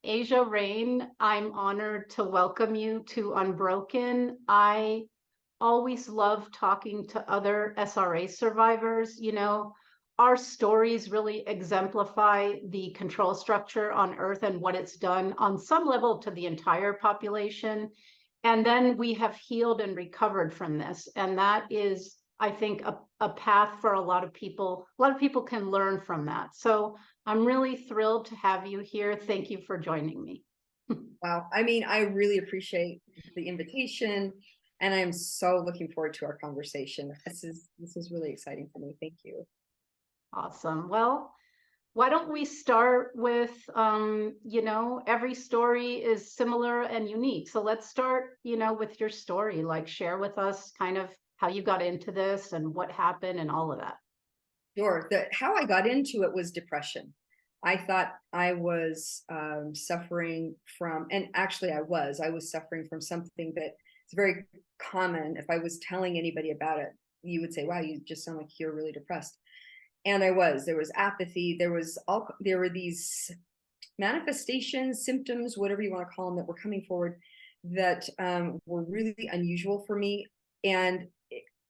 Asia Raine. I'm honored to welcome you to Unbroken. I always love talking to other SRA survivors. Our stories really exemplify the control structure on Earth and what it's done on some level to the entire population. And then we have healed and recovered from this. And that is, I think, a path for a lot of people. A lot of people can learn from that. So I'm really thrilled to have you here. Thank you for joining me. Wow. I mean, I really appreciate the invitation, and I'm so looking forward to our conversation. This is really exciting for me. Thank you. Awesome. Well, why don't we start with, every story is similar and unique. So let's start, with your story, like share with us kind of how you got into this and what happened and all of that. Sure. How I got into it was depression. I thought I was suffering from, and actually I was suffering from something that is very common. If I was telling anybody about it, you would say, wow, you just sound like you're really depressed. And I was. There was apathy. There were these manifestations, symptoms, whatever you want to call them, that were coming forward that were really unusual for me. And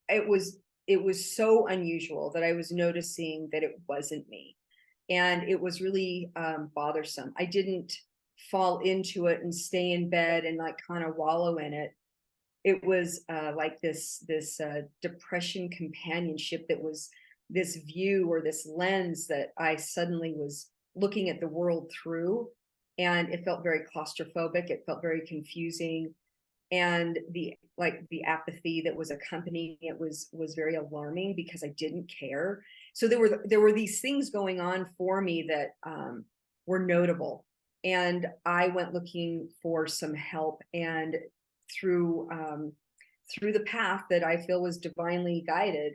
it was so unusual that I was noticing that it wasn't me. And it was really bothersome. I didn't fall into it and stay in bed and like kind of wallow in it. It was like this depression companionship that was this view or this lens that I suddenly was looking at the world through. And it felt very claustrophobic. It felt very confusing. And the apathy that was accompanying it was very alarming because I didn't care. So there were these things going on for me that were notable. And I went looking for some help, and through the path that I feel was divinely guided,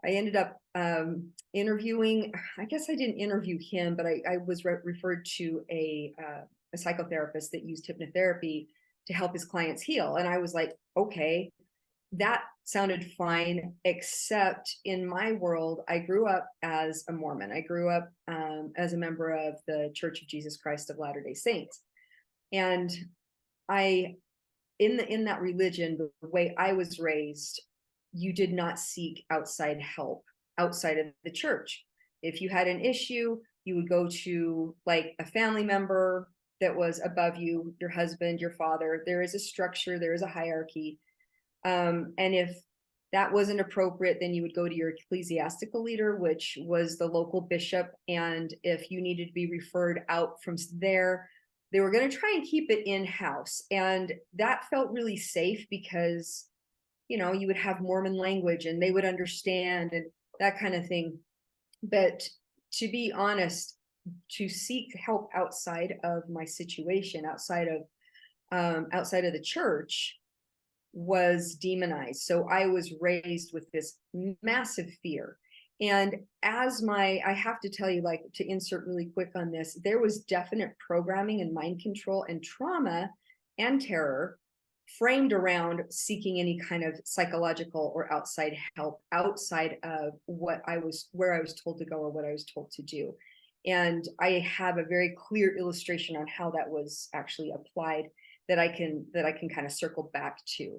I ended up interviewing. I guess I didn't interview him, but I was referred to a psychotherapist that used hypnotherapy to help his clients heal. And I was like, okay, that sounded fine, except in my world, I grew up as a Mormon. I grew up as a member of the Church of Jesus Christ of Latter-day Saints. And in that religion, the way I was raised, you did not seek outside help outside of the church. If you had an issue, you would go to like a family member that was above you, your husband, your father. There is a structure, there is a hierarchy. And if that wasn't appropriate, then you would go to your ecclesiastical leader, which was the local bishop. And if you needed to be referred out from there, they were going to try and keep it in-house. And that felt really safe because, you would have Mormon language and they would understand and that kind of thing. But to be honest, to seek help outside of my situation, outside of the church, was demonized. So I was raised with this massive fear. And I have to tell you, like, to insert really quick on this, there was definite programming and mind control and trauma and terror framed around seeking any kind of psychological or outside help outside of where I was told to go or what I was told to do. And I have a very clear illustration on how that was actually applied that I can kind of circle back to.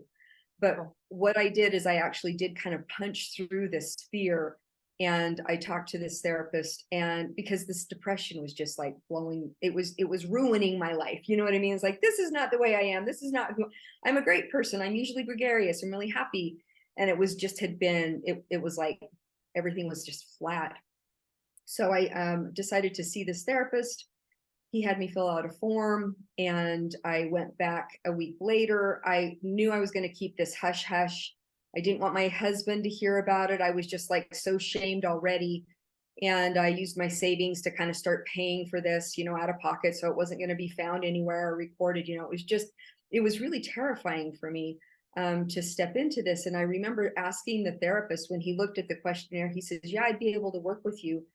But what I did is I actually did kind of punch through this fear, and I talked to this therapist, and because this depression was just like it was ruining my life. You know what I mean? It's like, this is not the way I am. This is not who I'm. A great person. I'm usually gregarious. I'm really happy. And it was like everything was just flat. So I decided to see this therapist. He had me fill out a form, and I went back a week later. I knew I was going to keep this hush hush. I didn't want my husband to hear about it. I was just like so shamed already. And I used my savings to kind of start paying for this, out of pocket. So it wasn't going to be found anywhere or recorded. It was really terrifying for me to step into this. And I remember asking the therapist, when he looked at the questionnaire, he says, yeah, I'd be able to work with you.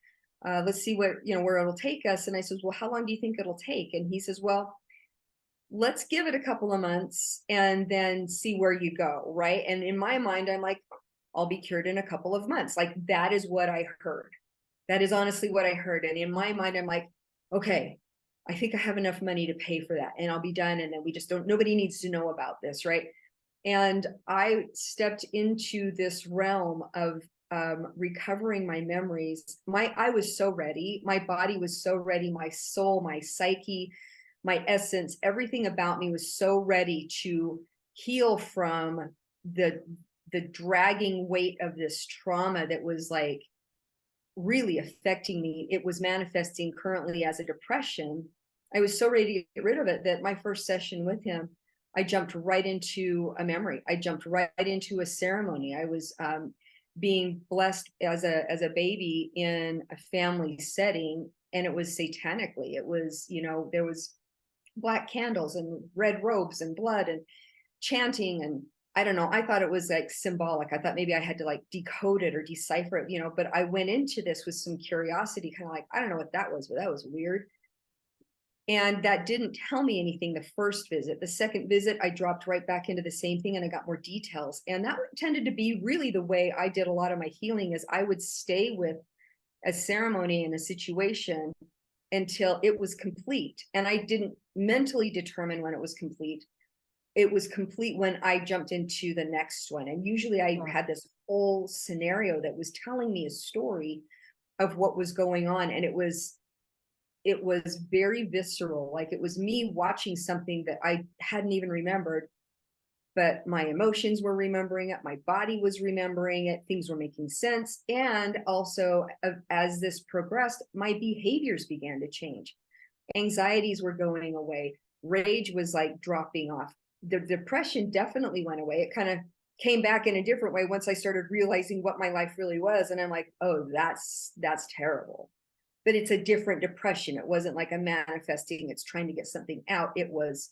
Let's see where it'll take us. And I says, well, how long do you think it'll take? And he says, well, let's give it a couple of months and then see where you go. Right. And in my mind, I'm like, I'll be cured in a couple of months. Like, that is what I heard. That is honestly what I heard. And in my mind, I'm like, okay, I think I have enough money to pay for that and I'll be done. And then we just don't, nobody needs to know about this, right? And I stepped into this realm of recovering my memories. I was so ready. My body was so ready. My soul, my psyche, my essence, everything about me was so ready to heal from the dragging weight of this trauma that was like really affecting me. It was manifesting currently as a depression. I was so ready to get rid of it that my first session with him, I jumped right into a memory. I jumped right into a ceremony. I was being blessed as a baby in a family setting, and it was satanically. It was, you know, there was black candles and red robes and blood and chanting, and I don't know, I thought it was like symbolic. I thought maybe I had to like decode it or decipher it, you know, but I went into this with some curiosity, kind of like, I don't know what that was, but that was weird. And that didn't tell me anything the first visit. The second visit, I dropped right back into the same thing and I got more details. And that tended to be really the way I did a lot of my healing, is I would stay with a ceremony and a situation until it was complete. And I didn't mentally determine when it was complete. It was complete when I jumped into the next one. And usually I had this whole scenario that was telling me a story of what was going on. And it was very visceral. Like it was me watching something that I hadn't even remembered, but my emotions were remembering it. My body was remembering it. Things were making sense. And also, as this progressed, my behaviors began to change. Anxieties were going away. Rage was like dropping off. The depression definitely went away. It kind of came back in a different way once I started realizing what my life really was. And I'm like, oh, that's terrible. But it's a different depression. It wasn't like I'm manifesting, it's trying to get something out. It was,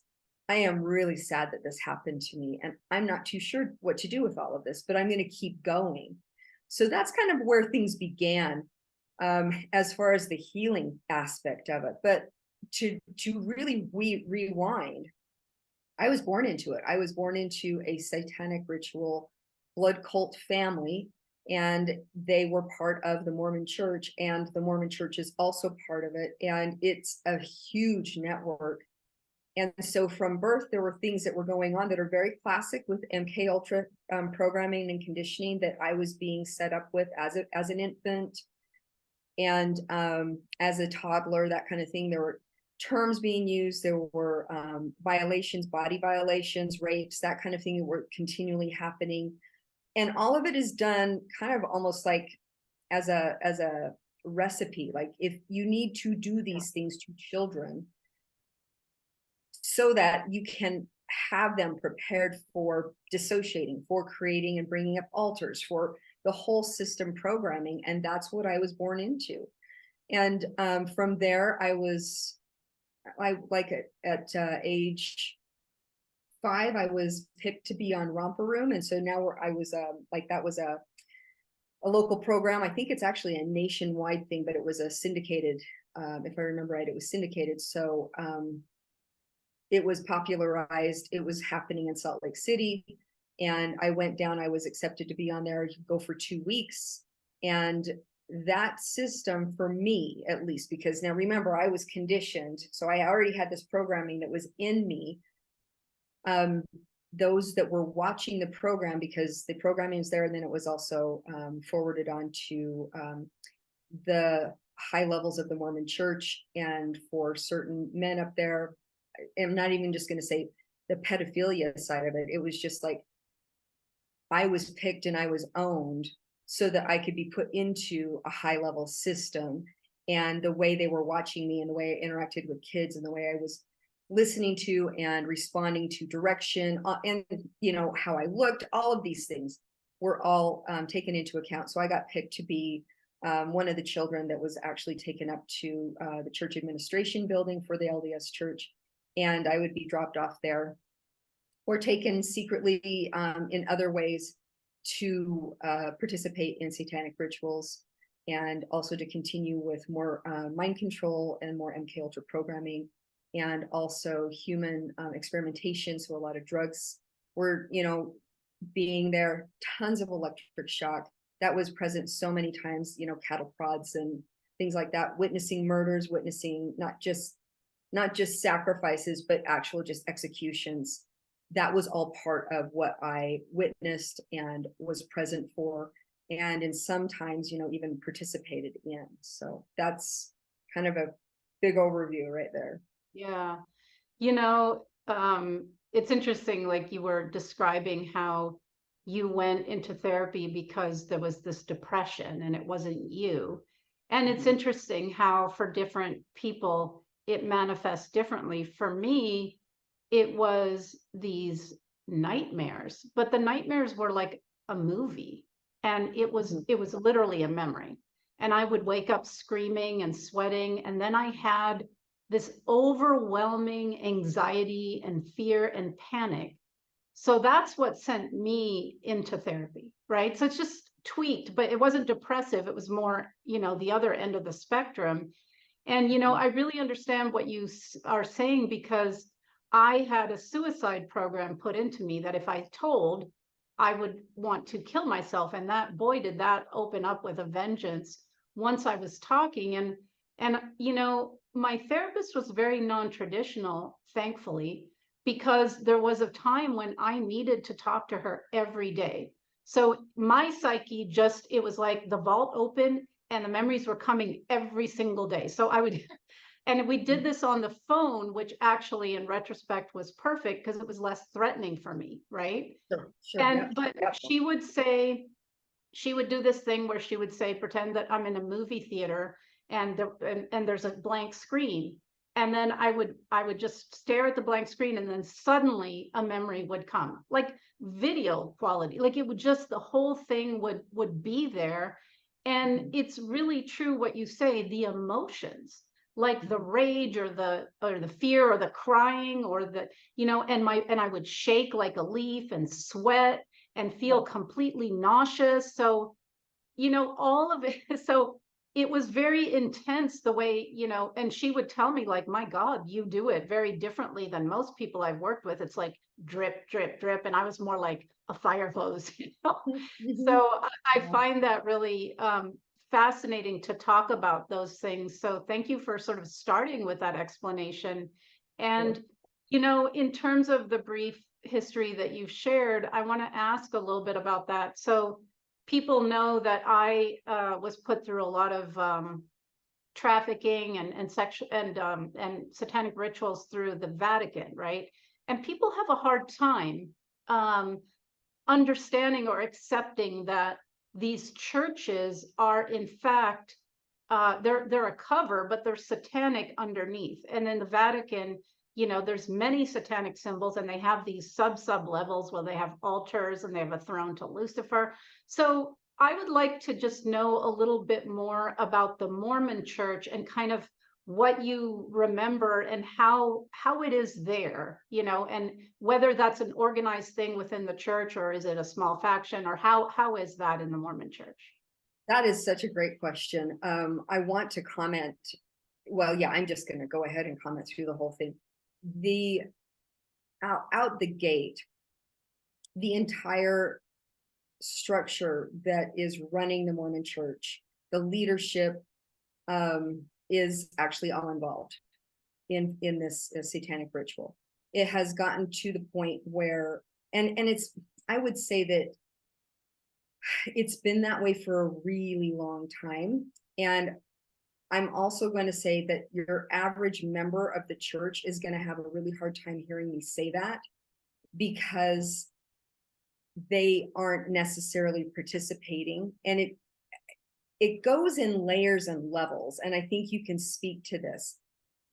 I am really sad that this happened to me, and I'm not too sure what to do with all of this, but I'm going to keep going. So that's kind of where things began, as far as the healing aspect of it. But to really rewind, I was born into it. I was born into a satanic ritual blood cult family, and they were part of the Mormon church, and the Mormon church is also part of it. And it's a huge network. And so from birth, there were things that were going on that are very classic with MK Ultra programming and conditioning that I was being set up with as an infant and as a toddler, that kind of thing. There were terms being used. There were violations, body violations, rapes, that kind of thing that were continually happening. And all of it is done kind of almost like as a recipe. Like if you need to do these things to children so that you can have them prepared for dissociating, for creating and bringing up altars, for the whole system programming. And that's what I was born into. And from there, I like at age 5, I was picked to be on Romper Room. And so now I was like, that was a local program. I think it's actually a nationwide thing, but it was a syndicated, if I remember right, it was syndicated. So it was popularized. It was happening in Salt Lake City. And I went down, I was accepted to be on there. You go for 2 weeks. And that system, for me at least, because now remember, I was conditioned. So I already had this programming that was in me. Those that were watching the program, because the programming was there, and then it was also forwarded on to the high levels of the Mormon church, and for certain men up there, I'm not even just going to say the pedophilia side of it. It was just like I was picked and I was owned so that I could be put into a high level system. And the way they were watching me, and the way I interacted with kids, and the way I was listening to and responding to direction, and you know how I looked, all of these things were all taken into account. So I got picked to be one of the children that was actually taken up to the church administration building for the LDS church, and I would be dropped off there or taken secretly in other ways to participate in satanic rituals, and also to continue with more mind control and more MK Ultra programming, and also human experimentation. So a lot of drugs were, you know, being there, tons of electric shock that was present so many times, you know, cattle prods and things like that, witnessing murders, witnessing not just not just sacrifices, but actual just executions. That was all part of what I witnessed and was present for, and in sometimes, even participated in. So that's kind of a big overview right there. Yeah. It's interesting, like you were describing how you went into therapy because there was this depression and it wasn't you. And it's Mhm. interesting how for different people it manifests differently. For me, it was these nightmares, but the nightmares were like a movie, and Mhm. it was literally a memory. And I would wake up screaming and sweating, and then I had this overwhelming anxiety and fear and panic. So that's what sent me into therapy, right? So it's just tweaked, but it wasn't depressive. It was more, the other end of the spectrum. And, Mhm. I really understand what you are saying, because I had a suicide program put into me that if I told, I would want to kill myself. And that, boy, did that open up with a vengeance once I was talking. And, my therapist was very non-traditional, thankfully, because there was a time when I needed to talk to her every day. So my psyche just, it was like the vault opened and the memories were coming every single day. So I would, and we did this on the phone, which actually in retrospect was perfect because it was less threatening for me, right? Sure, sure, yeah. And, but she would do this thing where she would say, pretend that I'm in a movie theater and there's a blank screen. And then I would just stare at the blank screen, and then suddenly a memory would come, like video quality, like it would just, the whole thing would be there. And Mhm. it's really true what you say, the emotions, like the Mhm. rage or the fear or the crying or the, and I would shake like a leaf and sweat and feel Yep. completely nauseous. So, all of it. So it was very intense the way, and she would tell me, like, my God, you do it very differently than most people I've worked with. It's like drip, drip, drip. And I was more like a fire hose, Mhm. So I Yeah, find that really fascinating to talk about those things. So thank you for sort of starting with that explanation. sure. And, in terms of the brief history that you've shared, I want to ask a little bit about that. So people know that I was put through a lot of trafficking and sexual and satanic rituals through the Vatican, right? And people have a hard time um, understanding or accepting that these churches are in fact they're a cover, but they're satanic underneath. And in the Vatican, there's many satanic symbols, and they have these sub levels where they have altars and they have a throne to Lucifer. So I would like to just know a little bit more about the Mormon church and kind of what you remember and how it is there, and whether that's an organized thing within the church, or is it a small faction, or how is that in the Mormon church? That is such a great question. I want to comment. Well, yeah, I'm just going to go ahead and comment through the whole thing. The out the gate, the entire structure that is running the Mormon Church, the leadership, is actually all involved in this satanic ritual. It has gotten to the point where, and it's, I would say that it's been that way for a really long time. And I'm also going to say that your average member of the church is going to have a really hard time hearing me say that, because they aren't necessarily participating. And it goes in layers and levels. And I think you can speak to this.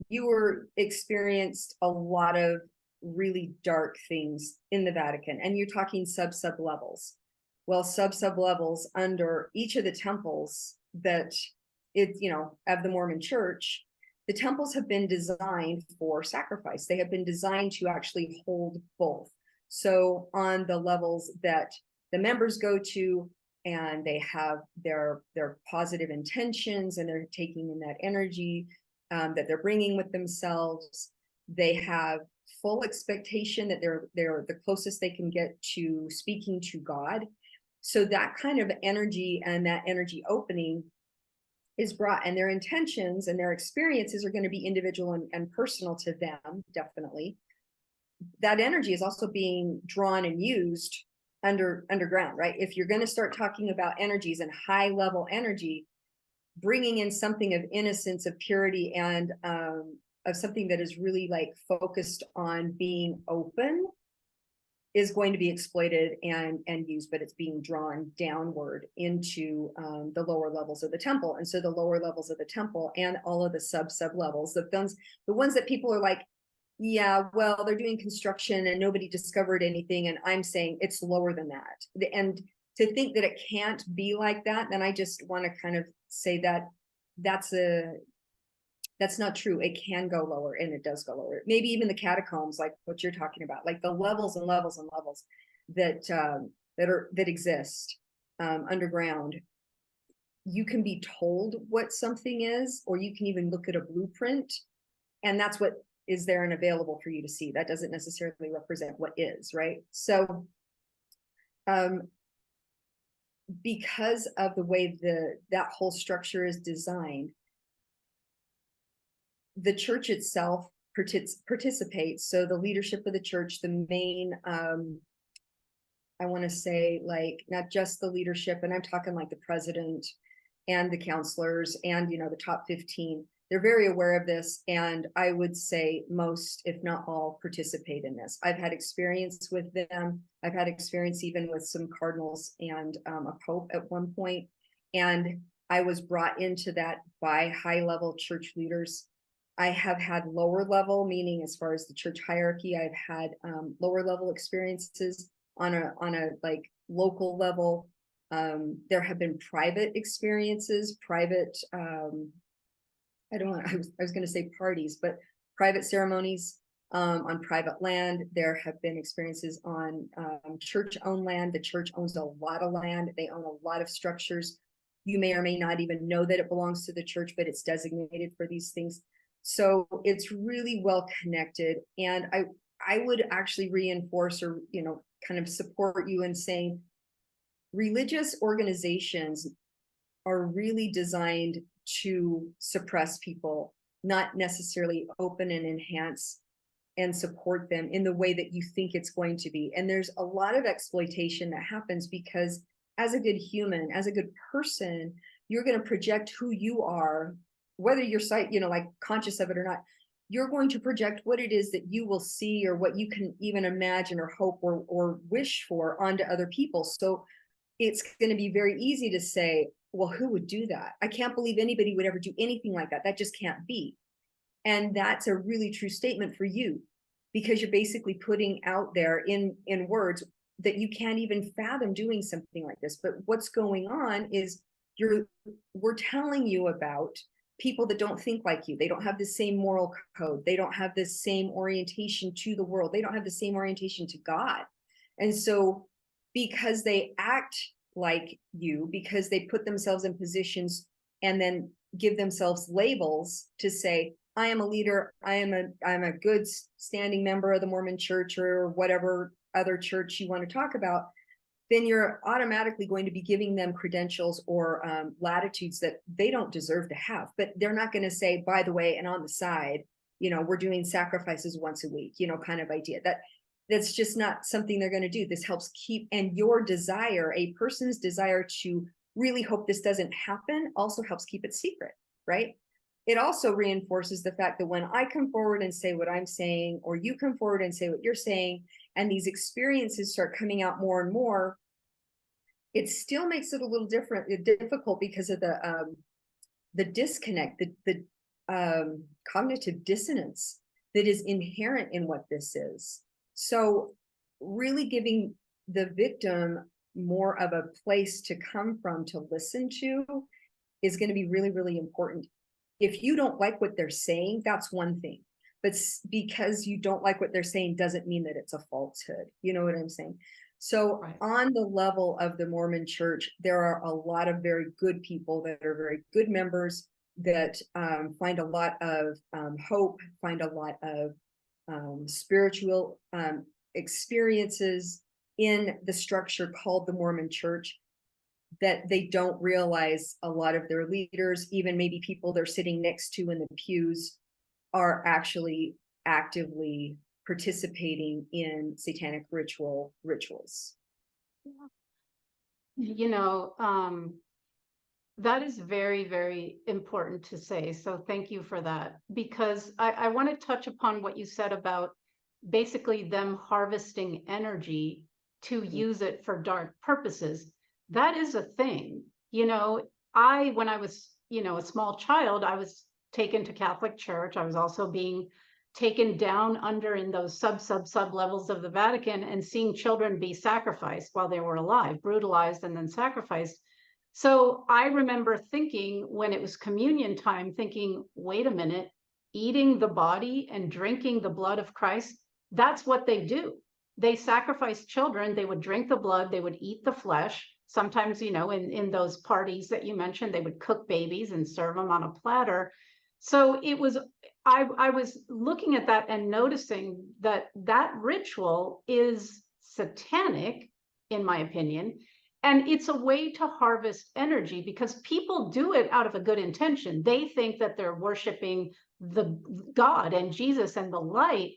You were experienced a lot of really dark things in the Vatican, and you're talking sub levels. Well, sub levels under each of the temples that of the Mormon church, the temples have been designed for sacrifice. They have been designed to actually hold both. So on the levels that the members go to, and they have their positive intentions, and they're taking in that energy that they're bringing with themselves. They have full expectation that they're the closest they can get to speaking to God. So that kind of energy and that energy opening is brought, and their intentions and their experiences are going to be individual and personal to them, definitely. That energy is also being drawn and used underground, right? If you're going to start talking about energies and high level energy, bringing in something of innocence, of purity, and of something that is really like focused on being open is going to be exploited and used, but it's being drawn downward into the lower levels of the temple. And so the lower levels of the temple and all of the sub levels, the ones that people are like, yeah, well, they're doing construction and nobody discovered anything. And I'm saying it's lower than that. And to think that it can't be like that, then I just want to kind of say that that's not true. It can go lower, and it does go lower. Maybe even the catacombs, like what you're talking about, like the levels and levels and levels that exist underground. You can be told what something is, or you can even look at a blueprint, and that's what is there and available for you to see. That doesn't necessarily represent what is, right? So because of the way that whole structure is designed, the church itself participates. So the leadership of the church, the main, I want to say, like, not just the leadership, and I'm talking like the president and the counselors and, the top 15, they're very aware of this. And I would say most, if not all, participate in this. I've had experience with them. I've had experience even with some cardinals and a pope at one point. And I was brought into that by high level church leaders. I have had lower level, meaning as far as the church hierarchy, I've had lower level experiences on a like local level. There have been private experiences, private, I was going to say parties, but private ceremonies on private land. There have been experiences on church-owned land. The church owns a lot of land. They own a lot of structures. You may or may not even know that it belongs to the church, but it's designated for these things. So it's really well connected. And I would actually reinforce or, kind of support you in saying religious organizations are really designed to suppress people, not necessarily open and enhance and support them in the way that you think it's going to be. And there's a lot of exploitation that happens because as a good human, as a good person, you're going to project who you are, whether you're like conscious of it or not. You're going to project what it is that you will see or what you can even imagine or hope or wish for onto other people. So it's going to be very easy to say, well, who would do that? I can't believe anybody would ever do anything like that. That just can't be. And that's a really true statement for you, because you're basically putting out there in words that you can't even fathom doing something like this. But what's going on is we're telling you about people that don't think like you. They don't have the same moral code. They don't have the same orientation to the world. They don't have the same orientation to God. And so because they act like you, because they put themselves in positions and then give themselves labels to say, I am a leader, I'm a good standing member of the Mormon church or whatever other church you want to talk about, then you're automatically going to be giving them credentials or latitudes that they don't deserve to have. But they're not going to say, by the way, and on the side, we're doing sacrifices once a week, kind of idea. That's just not something they're going to do. This helps keep, and your desire, a person's desire to really hope this doesn't happen, also helps keep it secret, right? It also reinforces the fact that when I come forward and say what I'm saying, or you come forward and say what you're saying, and these experiences start coming out more and more, it still makes it a little difficult because of the disconnect, the cognitive dissonance that is inherent in what this is. So really giving the victim more of a place to come from, to listen to, is going to be really, really important. If you don't like what they're saying, that's one thing. But because you don't like what they're saying doesn't mean that it's a falsehood. You know what I'm saying? So right. On the level of the Mormon church, there are a lot of very good people that are very good members that find a lot of hope, find a lot of spiritual experiences in the structure called the Mormon church. that they don't realize a lot of their leaders, even maybe people they're sitting next to in the pews, are actually actively participating in satanic rituals. You know, that is very, very important to say. So thank you for that, because I want to touch upon what you said about basically them harvesting energy to use it for dark purposes. That is a thing. You know, when I was, a small child, I was taken to Catholic Church. I was also being taken down under in those sub levels of the Vatican, and seeing children be sacrificed while they were alive, brutalized and then sacrificed. So I remember thinking, when it was communion time, thinking, wait a minute, eating the body and drinking the blood of Christ, that's what they do. They sacrifice children, they would drink the blood, they would eat the flesh. Sometimes, in those parties that you mentioned, they would cook babies and serve them on a platter. So I was looking at that and noticing that that ritual is satanic, in my opinion. And it's a way to harvest energy, because people do it out of a good intention. They think that they're worshiping the God and Jesus and the light,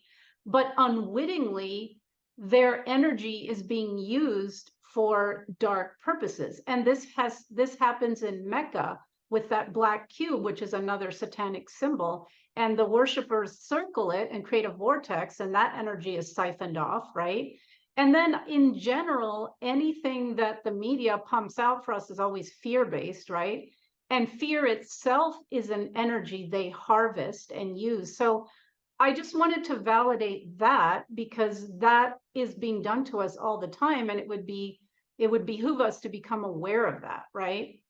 but unwittingly, their energy is being used for dark purposes. And this happens in Mecca with that black cube, which is another satanic symbol. And the worshipers circle it and create a vortex, and that energy is siphoned off, right? And then in general, anything that the media pumps out for us is always fear-based, right? And fear itself is an energy they harvest and use. So I just wanted to validate that, because that is being done to us all the time. And it would behoove us to become aware of that, right?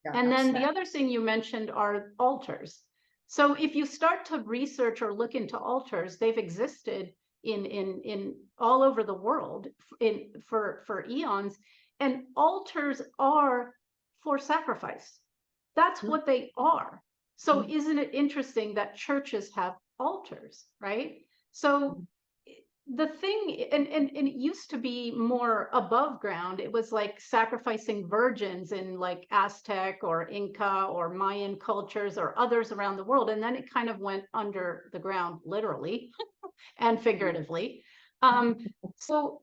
Yeah, And then absolutely. the other thing you mentioned are altars. So if you start to research or look into altars, they've existed in all over the world for eons, and altars are for sacrifice. That's what they are. So isn't it interesting that churches have altars, right? So the thing, and it used to be more above ground. It was like sacrificing virgins in like Aztec or Inca or Mayan cultures or others around the world. And then it kind of went under the ground, literally and figuratively. So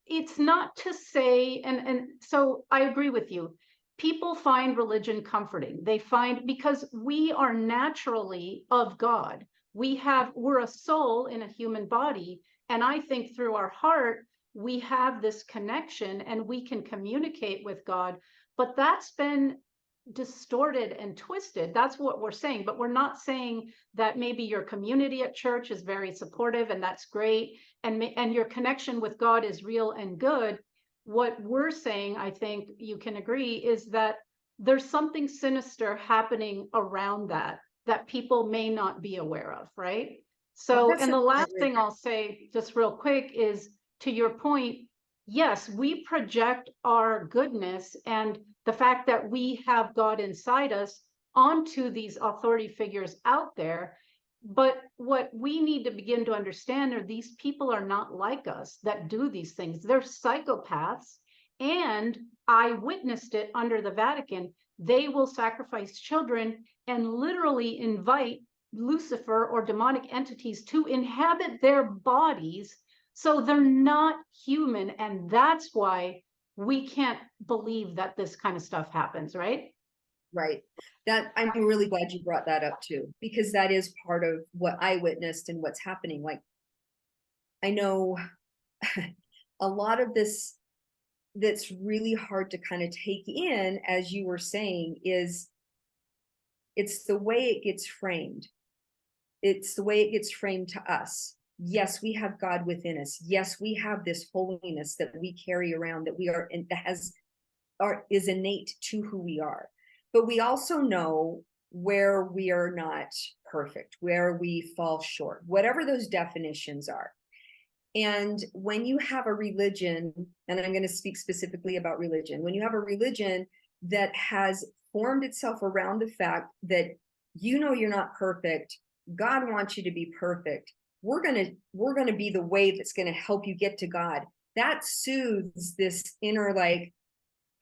it's not to say, and so I agree with you. People find religion comforting. They find, because we are naturally of God. We're a soul in a human body. And I think through our heart, we have this connection and we can communicate with God. But that's been distorted and twisted. That's what we're saying. But we're not saying that maybe your community at church is very supportive and that's great, and your connection with God is real and good. What we're saying, I think you can agree, is that there's something sinister happening around that people may not be aware of, right? So, That's and a the point last right thing I'll say just real quick is, to your point, yes, we project our goodness and the fact that we have God inside us onto these authority figures out there. But what we need to begin to understand are, these people are not like us that do these things. They're psychopaths. And I witnessed it under the Vatican. They will sacrifice children and literally invite Lucifer or demonic entities to inhabit their bodies. So they're not human. And that's why we can't believe that this kind of stuff happens, right? Right. That I'm really glad you brought that up too, because that is part of what I witnessed and what's happening. Like, I know a lot of this that's really hard to kind of take in, as you were saying, is it's the way it gets framed. It's the way it gets framed to us. Yes, we have God within us. Yes, we have this holiness that we carry around, that we are, and that is innate to who we are. But we also know where we are not perfect, where we fall short, whatever those definitions are. And when you have a religion, and I'm going to speak specifically about religion, when you have a religion that has formed itself around the fact that you're not perfect, God wants you to be perfect. We're going to be the way that's going to help you get to God. That soothes this inner, like,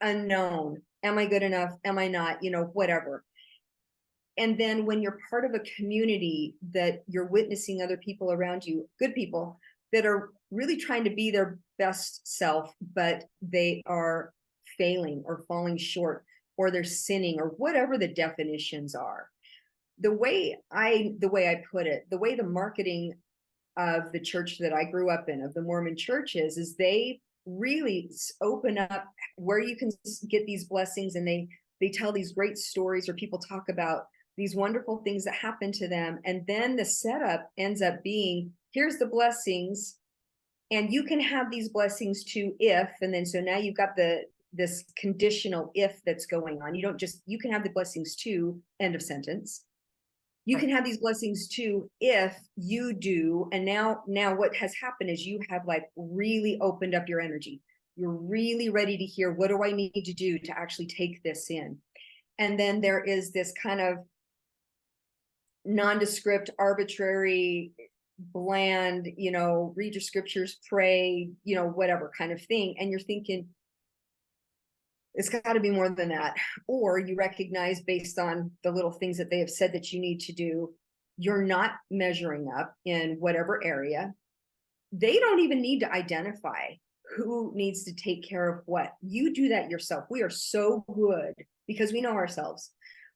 unknown. Am I good enough? Am I not? Whatever. And then when you're part of a community that you're witnessing other people around you, good people that are really trying to be their best self, but they are failing or falling short, or they're sinning, or whatever the definitions are. The way I put it, the way the marketing of the church that I grew up in, of the Mormon churches, is they really open up where you can get these blessings, and they tell these great stories, or people talk about these wonderful things that happen to them. And then the setup ends up being, here's the blessings, and you can have these blessings too if, and then so now you've got this conditional if that's going on. You can have the blessings too, end of sentence. You can have these blessings too if you do. And now what has happened is you have like really opened up your energy. You're really ready to hear, what do I need to do to actually take this in? And then there is this kind of nondescript, arbitrary, bland, read your scriptures, pray, whatever kind of thing. And you're thinking, it's got to be more than that. Or you recognize, based on the little things that they have said that you need to do, you're not measuring up in whatever area. They don't even need to identify who needs to take care of what. You do that yourself. We are so good, because we know ourselves.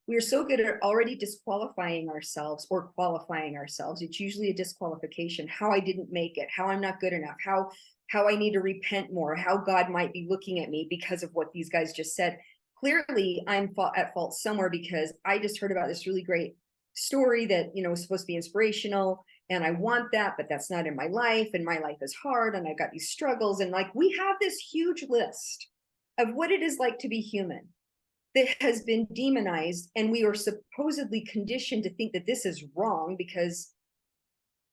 We are so good at already disqualifying ourselves or qualifying ourselves. It's usually a disqualification. How I didn't make it, how I'm not good enough, how I need to repent more, how God might be looking at me because of what these guys just said. Clearly, I'm at fault somewhere, because I just heard about this really great story that, was supposed to be inspirational, and I want that, but that's not in my life, and my life is hard, and I've got these struggles. And like, we have this huge list of what it is like to be human that has been demonized, and we are supposedly conditioned to think that this is wrong, because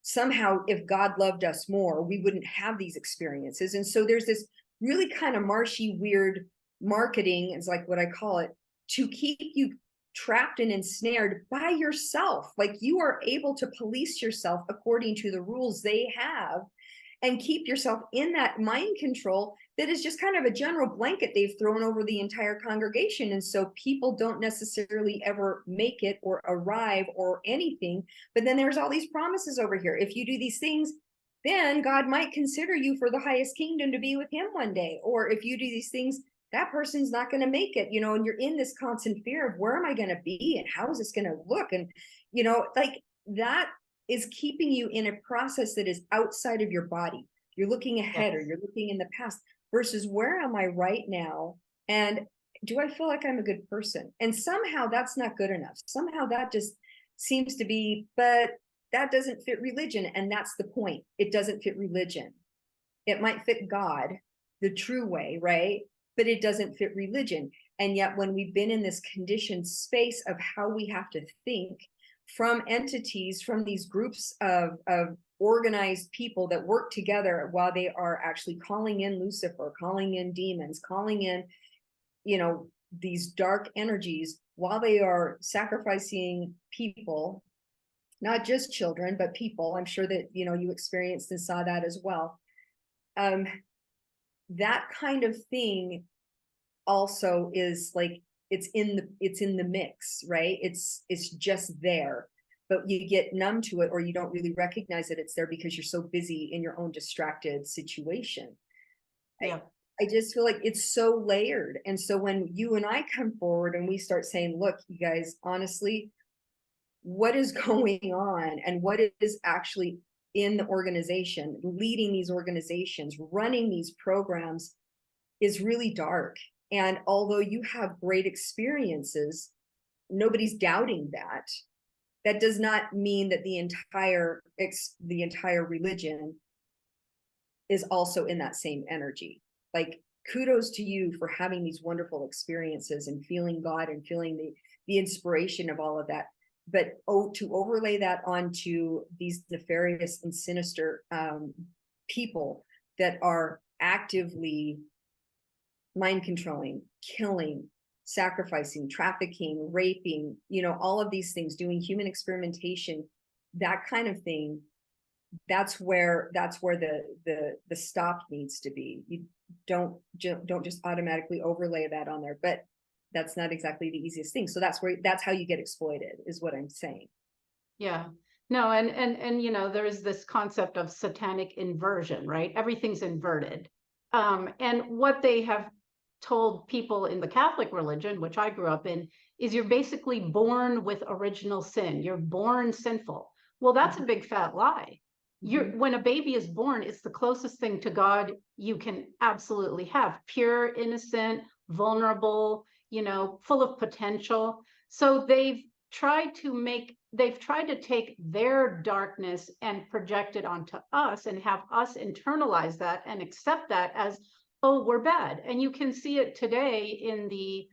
somehow if God loved us more, we wouldn't have these experiences. And so there's this really kind of marshy, weird marketing, is like what I call it, to keep you trapped and ensnared by yourself. Like, you are able to police yourself according to the rules they have, and keep yourself in that mind control that is just kind of a general blanket they've thrown over the entire congregation. And so people don't necessarily ever make it or arrive or anything. But then there's all these promises over here. If you do these things, then God might consider you for the highest kingdom to be with him one day. Or if you do these things, that person's not going to make it, and you're in this constant fear of, where am I going to be, and how is this going to look? And, like, that is keeping you in a process that is outside of your body. You're looking ahead, or you're looking in the past, versus, where am I right now? And do I feel like I'm a good person? And somehow that's not good enough. Somehow that just seems to be, but that doesn't fit religion. And that's the point. It doesn't fit religion. It might fit God, the true way, right? But it doesn't fit religion. And yet, when we've been in this conditioned space of how we have to think, from entities, from these groups of organized people that work together while they are actually calling in Lucifer, calling in demons, calling in, these dark energies, while they are sacrificing people, not just children, but people. I'm sure that, you experienced and saw that as well. That kind of thing also is like, it's in the mix, right? It's just there, but you get numb to it, or you don't really recognize that it's there, because you're so busy in your own distracted situation. Yeah. I just feel like it's so layered. And so when you and I come forward and we start saying, look, you guys, honestly, what is going on, and what is actually in the organization, leading these organizations, running these programs, is really dark. And although you have great experiences, nobody's doubting that. That does not mean that the entire religion is also in that same energy. Like, kudos to you for having these wonderful experiences and feeling God and feeling the inspiration of all of that. But to overlay that onto these nefarious and sinister people that are actively mind controlling, killing, sacrificing, trafficking, raping, all of these things, doing human experimentation, that kind of thing, that's where the stop needs to be. You don't don't just automatically overlay that on there. But that's not exactly the easiest thing. So that's how you get exploited, is what I'm saying. Yeah. No, and there's this concept of satanic inversion, right? Everything's inverted. And what they have told people in the Catholic religion, which I grew up in, is you're basically born with original sin. You're born sinful. Well, that's a big fat lie. When a baby is born, it's the closest thing to God you can absolutely have. Pure, innocent, vulnerable, full of potential. So tried to take their darkness and project it onto us and have us internalize that and accept that as, oh, we're bad. And you can see it today in the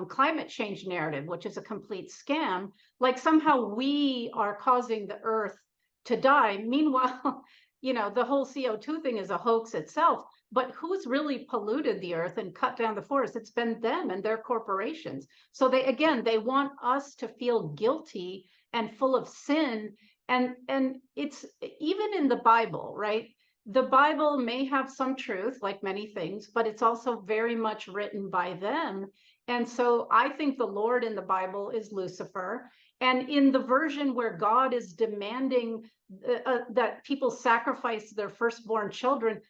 climate change narrative, which is a complete scam. Like somehow we are causing the earth to die. Meanwhile, the whole CO2 thing is a hoax itself. But who's really polluted the earth and cut down the forest? It's been them and their corporations. So they want us to feel guilty and full of sin. And it's even in the Bible, right? The Bible may have some truth, like many things, but it's also very much written by them. And so I think the Lord in the Bible is Lucifer. And in the version where God is demanding that people sacrifice their firstborn children,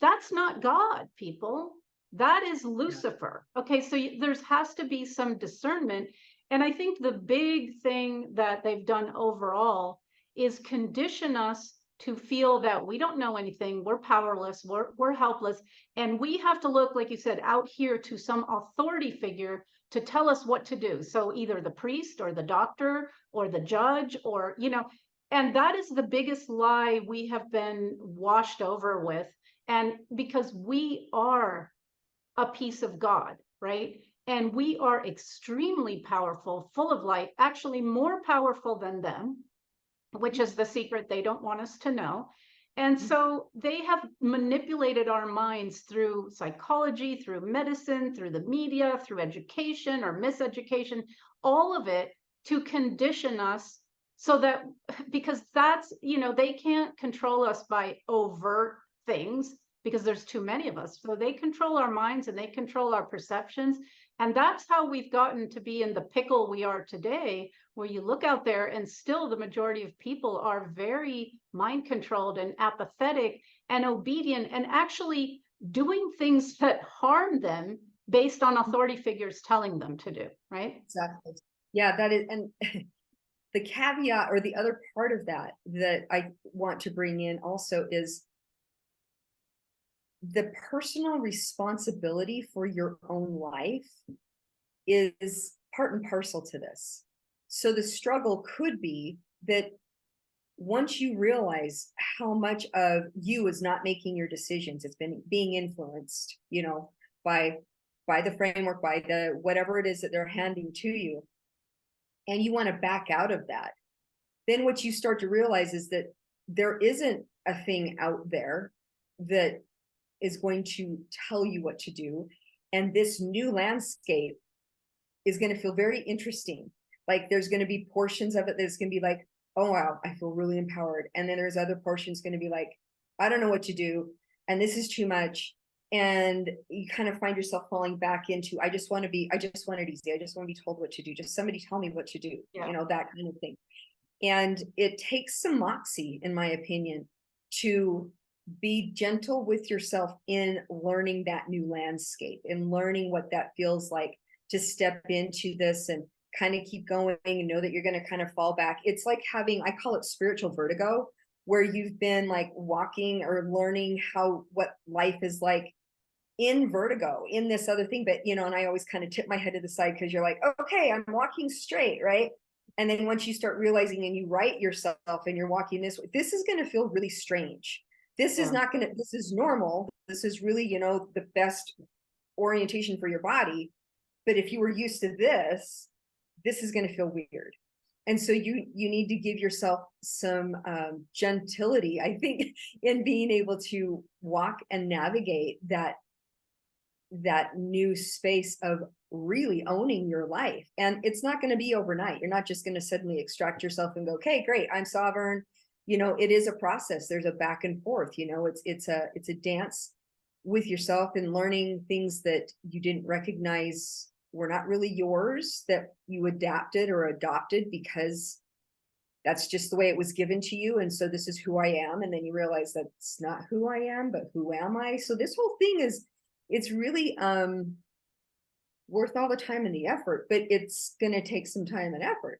that's not God, people. That is Lucifer. Okay, so there has to be some discernment. And I think the big thing that they've done overall is condition us to feel that we don't know anything, we're powerless, we're helpless, and we have to look, like you said, out here to some authority figure to tell us what to do. So either the priest or the doctor or the judge or, and that is the biggest lie we have been washed over with. And because we are a piece of God, right? And we are extremely powerful, full of light, actually more powerful than them, which is the secret they don't want us to know. And so they have manipulated our minds through psychology, through medicine, through the media, through education or miseducation, all of it to condition us so that, because that's, they can't control us by overt things because there's too many of us. So they control our minds and they control our perceptions. And that's how we've gotten to be in the pickle we are today, where you look out there and still the majority of people are very mind controlled and apathetic and obedient and actually doing things that harm them based on authority figures telling them to do, right? Exactly. Yeah, that is. And the caveat, or the other part of that I want to bring in also, is the personal responsibility for your own life is part and parcel to this. So the struggle could be that once you realize how much of you is not making your decisions, it's been being influenced, by the framework, by the whatever it is that they're handing to you, and you want to back out of that, then what you start to realize is that there isn't a thing out there that is going to tell you what to do. And this new landscape is going to feel very interesting. Like there's going to be portions of it that's going to be like, oh, wow, I feel really empowered. And then there's other portions going to be like, I don't know what to do. And this is too much. And you kind of find yourself falling back into, I just want it easy. I just want to be told what to do. Just somebody tell me what to do, that kind of thing. And it takes some moxie, in my opinion, to be gentle with yourself in learning that new landscape and learning what that feels like to step into this and kind of keep going and know that you're going to kind of fall back. It's like having, I call it spiritual vertigo, where you've been like walking or learning what life is like in vertigo, in this other thing. But, and I always kind of tip my head to the side because you're like, okay, I'm walking straight, right? And then once you start realizing and you right yourself and you're walking this way, this is going to feel really strange. This is not going to, this is normal. This is really, the best orientation for your body. But if you were used to this is going to feel weird. And so you need to give yourself some gentility, I think, in being able to walk and navigate that new space of really owning your life. And it's not going to be overnight. You're not just going to suddenly extract yourself and go, okay, great, I'm sovereign. It is a process. There's a back and forth, it's a dance with yourself and learning things that you didn't recognize were not really yours, that you adapted or adopted because that's just the way it was given to you. And so this is who I am. And then you realize that's not who I am, but who am I? So this whole thing it's really worth all the time and the effort, but it's going to take some time and effort.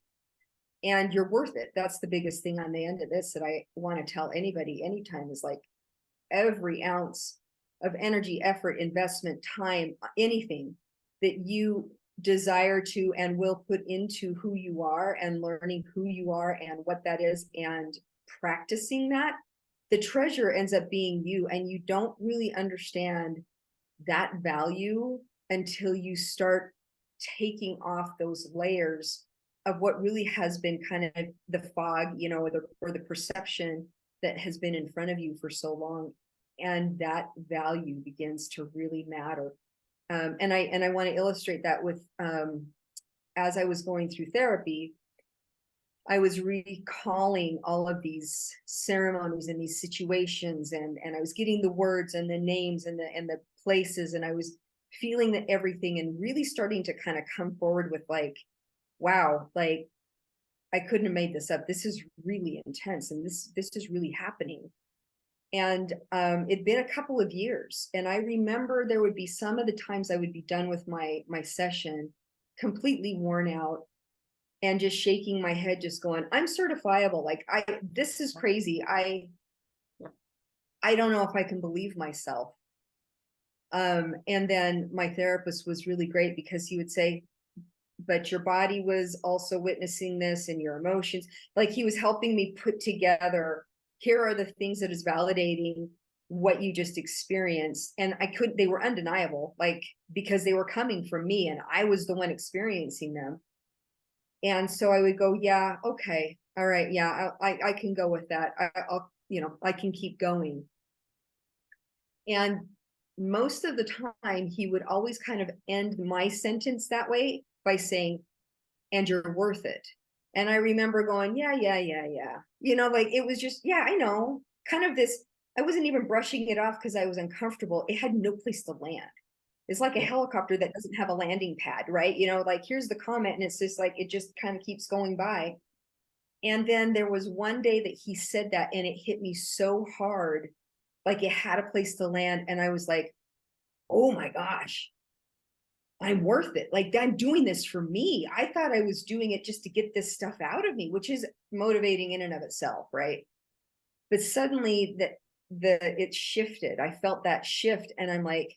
And you're worth it. That's the biggest thing on the end of this that I want to tell anybody anytime is like every ounce of energy, effort, investment, time, anything that you desire to and will put into who you are and learning who you are and what that is and practicing that, the treasure ends up being you. And you don't really understand that value until you start taking off those layers of what really has been kind of the fog, you know, or the perception that has been in front of you for so long. And that value begins to really matter. And I want to illustrate that with, as I was going through therapy, I was recalling all of these ceremonies and these situations, and I was getting the words and the names and the places, and I was feeling that everything and really starting to kind of come forward with like, wow, like I couldn't have made this up. This is really intense, and this is really happening. And it'd been a couple of years, and I remember there would be some of the times I would be done with my session, completely worn out, and just shaking my head, just going, I'm certifiable. Like this is crazy. I don't know if I can believe myself. And then my therapist was really great because he would say, but your body was also witnessing this and your emotions. Like he was helping me put together, here are the things that is validating what you just experienced. And they were undeniable, like, because they were coming from me and I was the one experiencing them. And so I would go, yeah, okay, all right, yeah, I can go with that. I'll, you know, I can keep going. And most of the time he would always kind of end my sentence that way by saying, and you're worth it. And I remember going, yeah. You know, like it was just, yeah, I know, kind of this, I wasn't even brushing it off because I was uncomfortable. It had no place to land. It's like a helicopter that doesn't have a landing pad, right? You know, like here's the comment, and it's just like, it just kind of keeps going by. And then there was one day that he said that, and it hit me so hard, like it had a place to land. And I was like, oh my gosh, I'm worth it. Like I'm doing this for me. I thought I was doing it just to get this stuff out of me, which is motivating in and of itself, right? But suddenly it shifted. I felt that shift, and I'm like,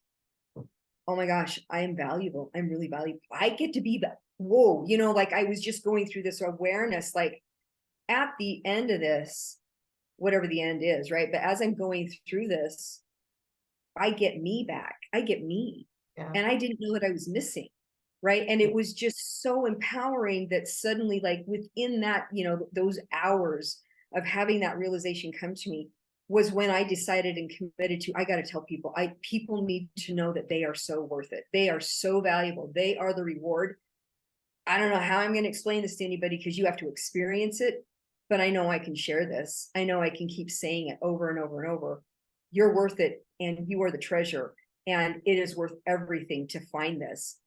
oh my gosh, I am valuable. I'm really valuable. I get to be whoa, you know, like I was just going through this awareness, like at the end of this, whatever the end is, right? But as I'm going through this, I get me back. I get me. Yeah. And I didn't know that I was missing. Right. And it was just so empowering that suddenly, like within that, you know, those hours of having that realization come to me was when I decided and committed to, I got to tell people, people need to know that they are so worth it. They are so valuable. They are the reward. I don't know how I'm going to explain this to anybody because you have to experience it, but I know I can share this. I know I can keep saying it over and over and over. You're worth it, and you are the treasure, and it is worth everything to find this,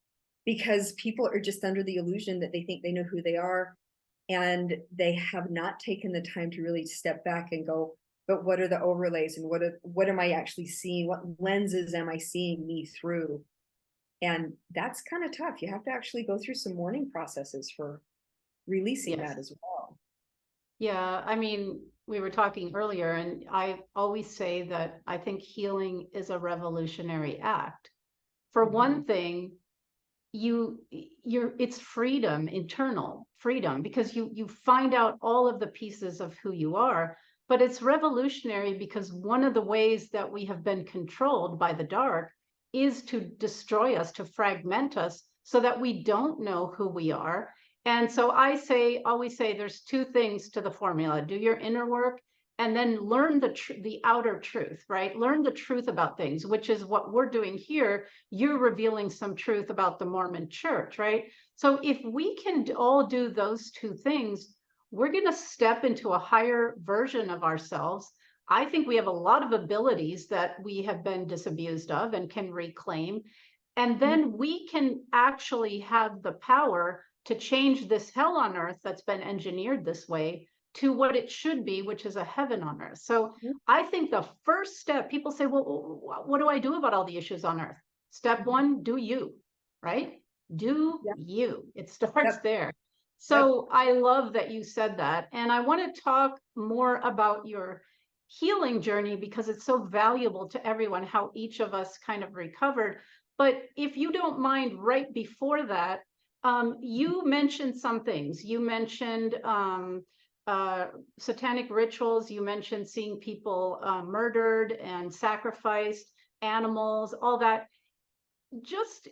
because people are just under the illusion that they think they know who they are, and they have not taken the time to really step back and go, but what are the overlays, and what am I actually seeing? What lenses am I seeing me through? And that's kind of tough. You have to actually go through some mourning processes for releasing that as well. Yeah, I mean, we were talking earlier, and I always say that I think healing is a revolutionary act. For one thing, it's freedom, internal freedom, because you find out all of the pieces of who you are. But it's revolutionary because one of the ways that we have been controlled by the dark is to destroy us, to fragment us, so that we don't know who we are. And so always say there's two things to the formula: do your inner work, and then learn the outer truth, right? Learn the truth about things, which is what we're doing here. You're revealing some truth about the Mormon church, right? So if we can all do those two things, we're going to step into a higher version of ourselves, I think we have a lot of abilities that we have been disabused of and can reclaim. And then we can actually have the power to change this hell on earth that's been engineered this way to what it should be, which is a heaven on earth. So I think the first step, people say, well, what do I do about all the issues on earth? Step one, do you, right? Do Yep. you. It starts Yep. there. Yep. So I love that you said that. And I want to talk more about your healing journey because it's so valuable to everyone, how each of us kind of recovered. But if you don't mind, right before that, you mentioned some things. You mentioned uh, satanic rituals. You mentioned seeing people murdered and sacrificed, animals, all that. Just,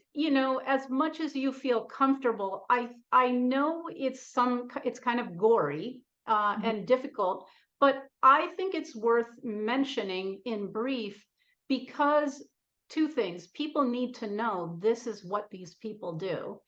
as much as you feel comfortable, I know it's kind of gory Mhm. and difficult, but I think it's worth mentioning in brief because two things: people need to know this is what these people do,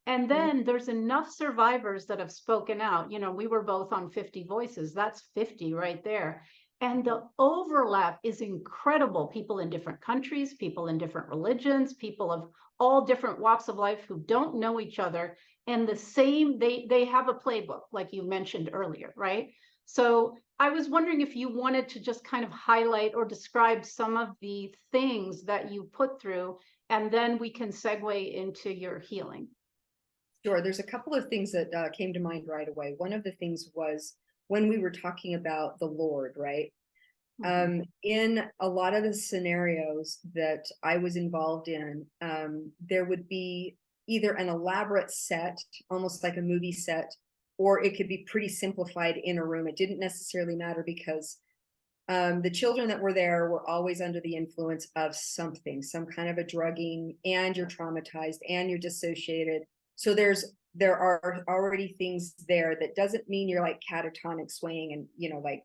and Mhm. then there's enough survivors that have spoken out. We were both on 50 Voices. That's 50 right there. And the overlap is incredible. People in different countries, people in different religions, people of all different walks of life who don't know each other. And they have a playbook, like you mentioned earlier, right? So I was wondering if you wanted to just kind of highlight or describe some of the things that you put through, and then we can segue into your healing. Sure. There's a couple of things that came to mind right away. One of the things was when we were talking about the Lord, right? Mhm. In a lot of the scenarios that I was involved in, there would be either an elaborate set, almost like a movie set, or it could be pretty simplified in a room. It didn't necessarily matter because the children that were there were always under the influence of something, some kind of a drugging, and you're traumatized and you're dissociated. So there are already things there. That doesn't mean you're like catatonic swaying and like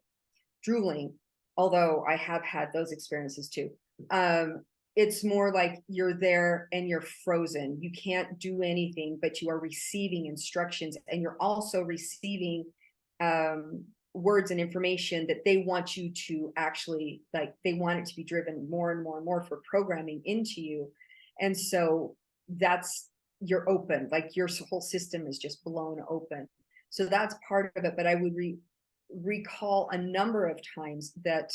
drooling, although I have had those experiences too. It's more like you're there and you're frozen. You can't do anything, but you are receiving instructions, and you're also receiving words and information that they want you to actually, like, they want it to be driven more and more and more for programming into you. And so that's, you're open, like your whole system is just blown open. So that's part of it. But I would recall a number of times that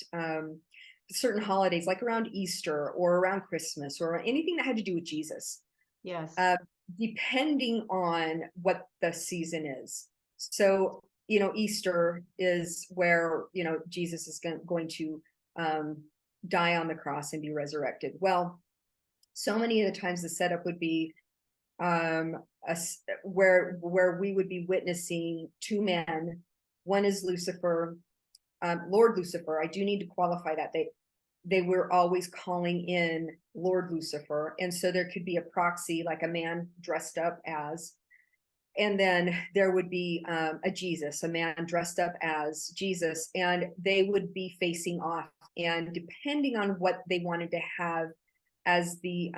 certain holidays, like around Easter or around Christmas or anything that had to do with Jesus, Yes. uh, depending on what the season is. So, Easter is where, Jesus is going to um, die on the cross and be resurrected. Well, so many of the times the setup would be um, where we would be witnessing two men. One is Lucifer, Lord Lucifer. I do need to qualify that they were always calling in Lord Lucifer, and so there could be a proxy, like a man dressed up as, and then there would be a Jesus, a man dressed up as Jesus, and they would be facing off. And depending on what they wanted to have as the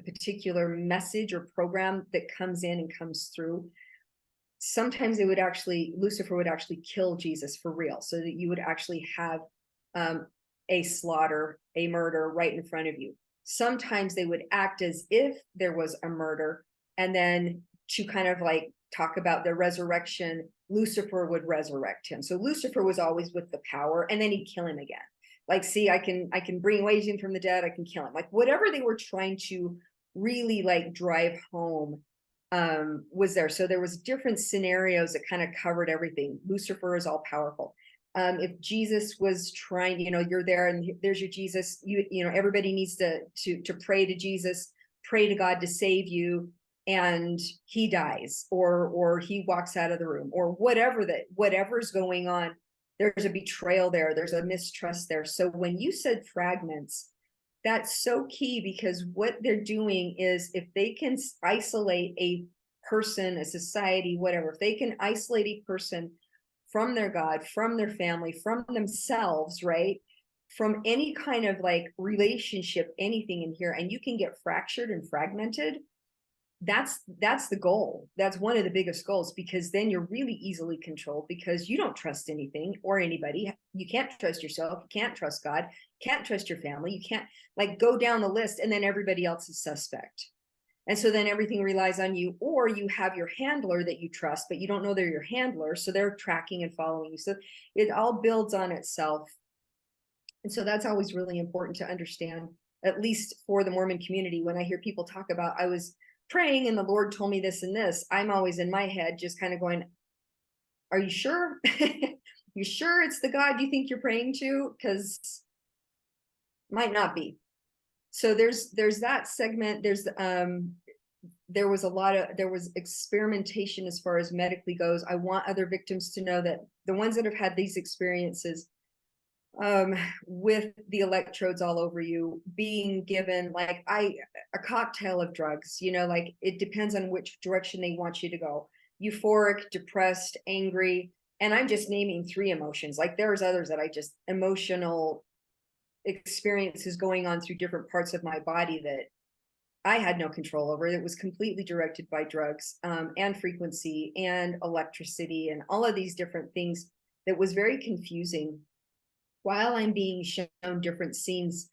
particular message or program that comes in and comes through, sometimes Lucifer would actually kill Jesus for real, so that you would actually have um, a slaughter, a murder right in front of you. Sometimes they would act as if there was a murder, and then to kind of like talk about the resurrection, Lucifer would resurrect him. So Lucifer was always with the power, and then he'd kill him again. Like, see, I can bring Wajin from the dead, I can kill him. Like, whatever they were trying to really like drive home was there. So there was different scenarios that kind of covered everything. Lucifer is all powerful. If Jesus was trying, you're there and there's your Jesus, everybody needs to pray to Jesus, pray to God to save you, and he dies, or he walks out of the room, or whatever's going on. There's a betrayal there, there's a mistrust there. So when you said fragments, that's so key, because what they're doing is, if they can isolate a person, a society, whatever, if they can isolate a person from their God, from their family, from themselves, right? From any kind of like relationship, anything in here, and you can get fractured and fragmented, that's the goal. That's one of the biggest goals, because then you're really easily controlled, because you don't trust anything or anybody. You can't trust yourself, you can't trust God, can't trust your family, you can't, like, go down the list, and then everybody else is suspect. And so then everything relies on you, or you have your handler that you trust, but you don't know they're your handler, so they're tracking and following you. So it all builds on itself. And so that's always really important to understand, at least for the Mormon community. When I hear people talk about, I was praying and the Lord told me this and this, I'm always in my head just kind of going, are you sure? You sure it's the God you think you're praying to? Because might not be. So there's that segment. There was experimentation as far as medically goes. I want other victims to know that the ones that have had these experiences, with the electrodes all over you, being given like a cocktail of drugs, like it depends on which direction they want you to go. Euphoric, depressed, angry. And I'm just naming 3 emotions. Like there's others that emotional experiences going on through different parts of my body that I had no control over. It was completely directed by drugs, and frequency and electricity and all of these different things. That was very confusing. While I'm being shown different scenes,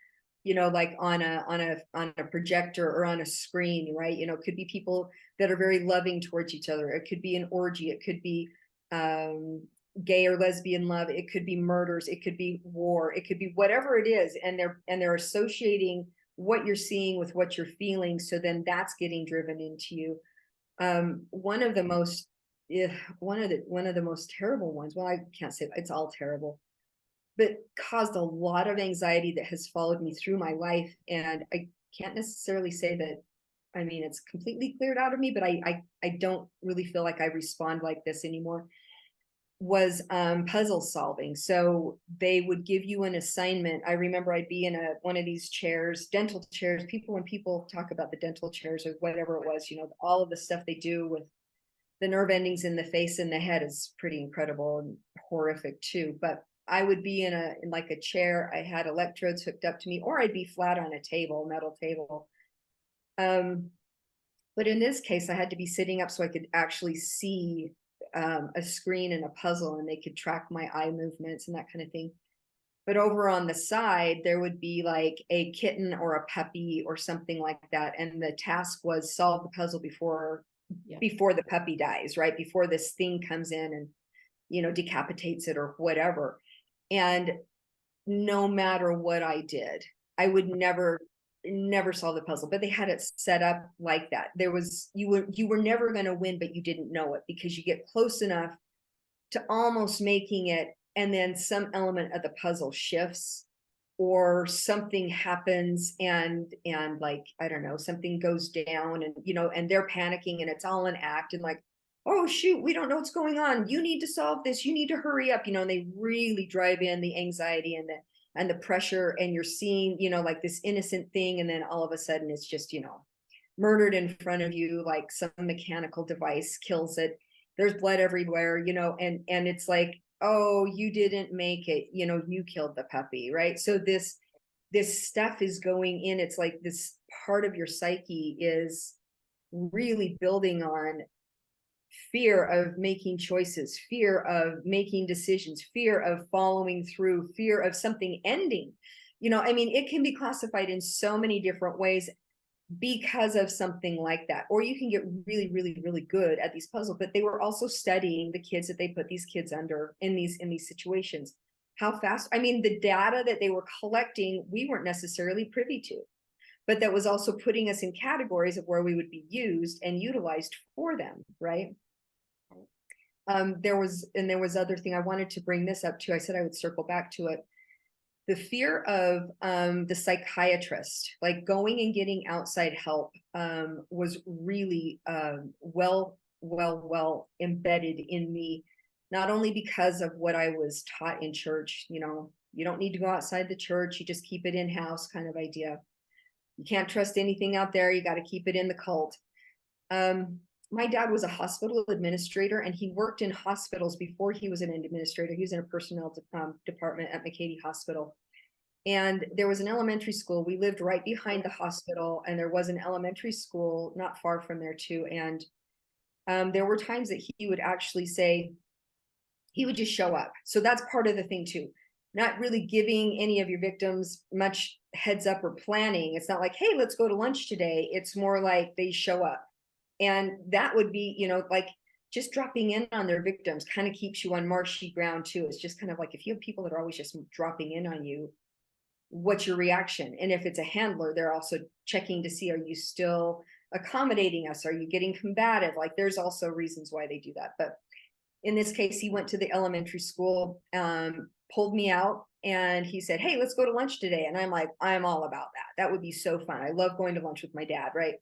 like on a projector or on a screen, right? It could be people that are very loving towards each other. It could be an orgy. It could be gay or lesbian love. It could be murders. It could be war. It could be whatever it is, and they're associating what you're seeing with what you're feeling. So then that's getting driven into you. One of the most terrible ones. Well, I can't say it's all terrible, but caused a lot of anxiety that has followed me through my life. And I can't necessarily say that, it's completely cleared out of me, but I don't really feel like I respond like this anymore, was puzzle solving. So they would give you an assignment. I remember I'd be in one of these chairs, dental chairs. When people talk about the dental chairs or whatever it was, all of the stuff they do with the nerve endings in the face and the head is pretty incredible and horrific too. But I would be in like a chair. I had electrodes hooked up to me, or I'd be flat on a metal table. But in this case, I had to be sitting up so I could actually see a screen and a puzzle, and they could track my eye movements and that kind of thing. But over on the side, there would be like a kitten or a puppy or something like that. And the task was solve the puzzle before the puppy dies, right? Before this thing comes in and, decapitates it or whatever. And no matter what I did, I would never solve the puzzle. But they had it set up like that. You were never going to win, but you didn't know it, because you get close enough to almost making it, and then some element of the puzzle shifts, or something happens, and like, I don't know, something goes down, and and they're panicking, and it's all an act, and like, oh shoot, we don't know what's going on, you need to solve this, you need to hurry up, and they really drive in the anxiety and the pressure, and you're seeing, like this innocent thing, and then all of a sudden it's just, murdered in front of you, like some mechanical device kills it. There's blood everywhere, and it's like, oh, you didn't make it, you killed the puppy, right? So this stuff is going in. It's like this part of your psyche is really building on fear of making choices, fear of making decisions, fear of following through, fear of something ending. It can be classified in so many different ways because of something like that. Or you can get really, really, really good at these puzzles. But they were also studying the kids that they put these kids under in these situations. How fast, the data that they were collecting, we weren't necessarily privy to, but that was also putting us in categories of where we would be used and utilized for them, right? There was other thing I wanted to bring this up too. I said I would circle back to it. The fear of the psychiatrist, like going and getting outside help, was really well embedded in me, not only because of what I was taught in church. You don't need to go outside the church, you just keep it in house kind of idea. You can't trust anything out there, you got to keep it in the cult. My dad was a hospital administrator, and he worked in hospitals before he was an administrator. He was in a personnel department at McCady Hospital. And there was an elementary school. We lived right behind the hospital, and there was an elementary school not far from there too. And there were times that he would actually say, he would just show up. So that's part of the thing too. Not really giving any of your victims much heads up or planning. It's not like, hey, let's go to lunch today. It's more like they show up. And that would be, like just dropping in on their victims kind of keeps you on marshy ground too. It's just kind of like, if you have people that are always just dropping in on you, what's your reaction? And if it's a handler, they're also checking to see, are you still accommodating us? Are you getting combative? Like there's also reasons why they do that. But in this case, he went to the elementary school, pulled me out, and he said, hey, let's go to lunch today. And I'm like, I'm all about that. That would be so fun. I love going to lunch with my dad, right?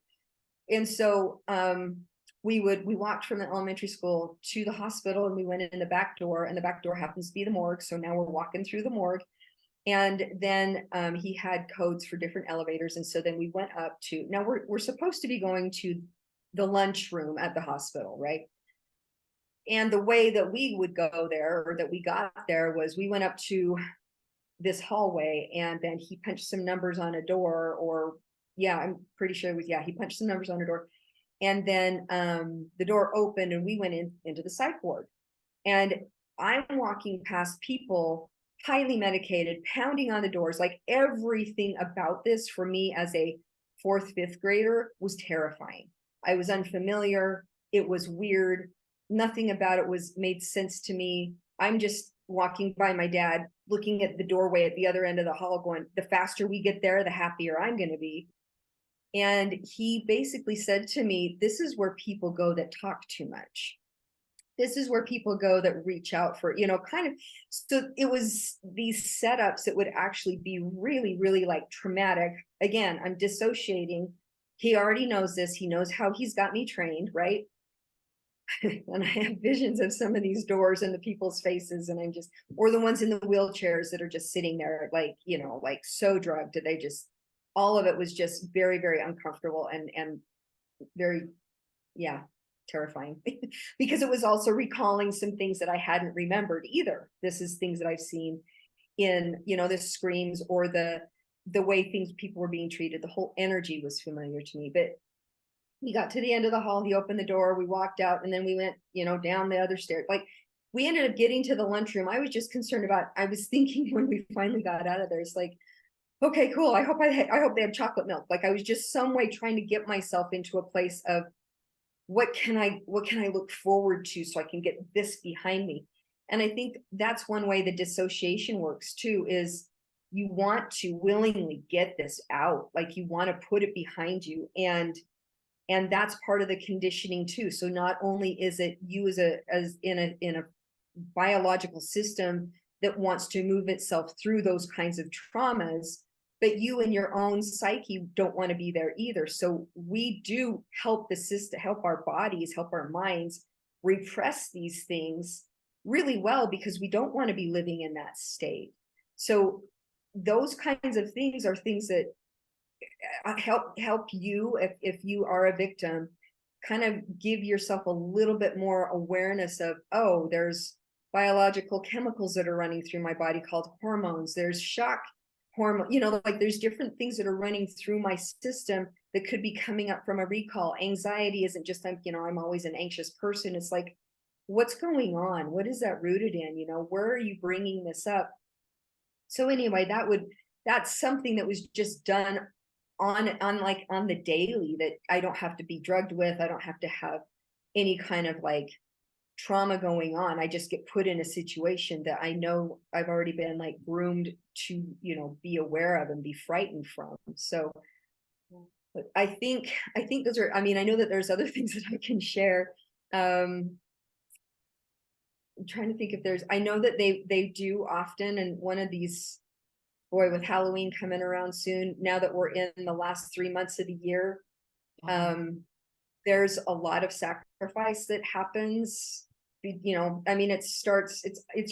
And so we walked from the elementary school to the hospital, and we went in the back door, and the back door happens to be the morgue. So now we're walking through the morgue. And then he had codes for different elevators. And so then we went up to, now we're supposed to be going to the lunchroom at the hospital, right? And the way that we would go there, or that we got there, was we went up to this hallway, and then he punched some numbers on a door, or yeah, I'm pretty sure it was, yeah, he punched some numbers on a door. And then the door opened, and we went into the psych ward. And I'm walking past people highly medicated, pounding on the doors. Like everything about this for me as a fourth, fifth grader was terrifying. I was unfamiliar. It was weird. Nothing about it made sense to me. I'm just walking by my dad, looking at the doorway at the other end of the hall, going, the faster we get there, the happier I'm going to be. And he basically said to me, this is where people go that talk too much. This is where people go that reach out for, kind of. So it was these setups that would actually be really, really like traumatic. Again, I'm dissociating. He already knows this. He knows how he's got me trained, right? And I have visions of some of these doors and the people's faces, and I'm just, or the ones in the wheelchairs that are just sitting there, like, like so drugged. They just, all of it was just very, very uncomfortable and very, yeah, terrifying. Because it was also recalling some things that I hadn't remembered either. This is things that I've seen in, the screams, or the way people were being treated. The whole energy was familiar to me. But we got to the end of the hall, he opened the door, we walked out, and then we went, down the other stairs. Like we ended up getting to the lunchroom. I was just concerned about, I was thinking when we finally got out of there, it's like, okay, cool. I hope they have chocolate milk. Like I was just some way trying to get myself into a place of what can I look forward to so I can get this behind me. And I think that's one way the dissociation works too, is you want to willingly get this out. Like you want to put it behind you. And that's part of the conditioning too. So not only is it you as in a biological system that wants to move itself through those kinds of traumas, but you in your own psyche don't want to be there either. So we do help the system, help our bodies, help our minds repress these things really well, because we don't want to be living in that state. So those kinds of things are things that help you, if you are a victim, kind of give yourself a little bit more awareness of, oh, there's biological chemicals that are running through my body called hormones. There's shock hormone, like there's different things that are running through my system that could be coming up from a recall. Anxiety isn't just, I'm always an anxious person. It's like, what's going on? What is that rooted in? Where are you bringing this up? So anyway, that's something that was just done on the daily, that I don't have to be drugged with. I don't have to have any kind of like trauma going on. I just get put in a situation that I know I've already been like groomed to, be aware of and be frightened from. So but I think those are, I know that there's other things that I can share. I'm trying to think if there's, I know that they do often, and one of these, boy, with Halloween coming around soon, now that we're in the last 3 months of the year, there's a lot of sacrifice that happens. It's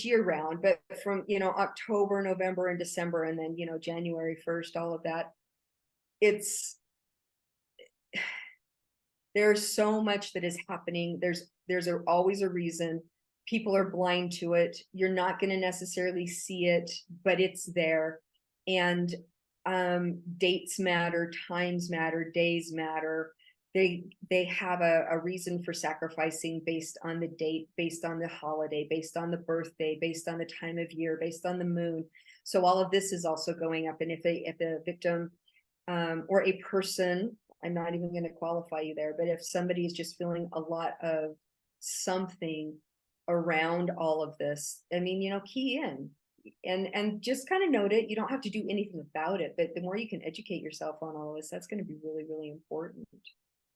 year round, but from, October, November, and December, and then, January 1st, all of that. There's so much that is happening. There's always a reason. People are blind to it. You're not going to necessarily see it, but it's there. And dates matter, times matter, days matter. They have a reason for sacrificing based on the date, based on the holiday, based on the birthday, based on the time of year, based on the moon. So all of this is also going up. And if a victim or a person, I'm not even going to qualify you there, but if somebody is just feeling a lot of something around all of this, I mean, key in and just kind of note it. You don't have to do anything about it, but the more you can educate yourself on all this, that's going to be really, really important.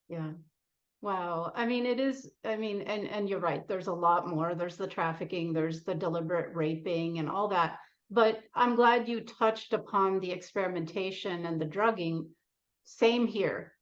Yeah. Wow. I mean, it is, I mean, and you're right. There's a lot more. There's the trafficking, there's the deliberate raping and all that. But I'm glad you touched upon the experimentation and the drugging. Same here.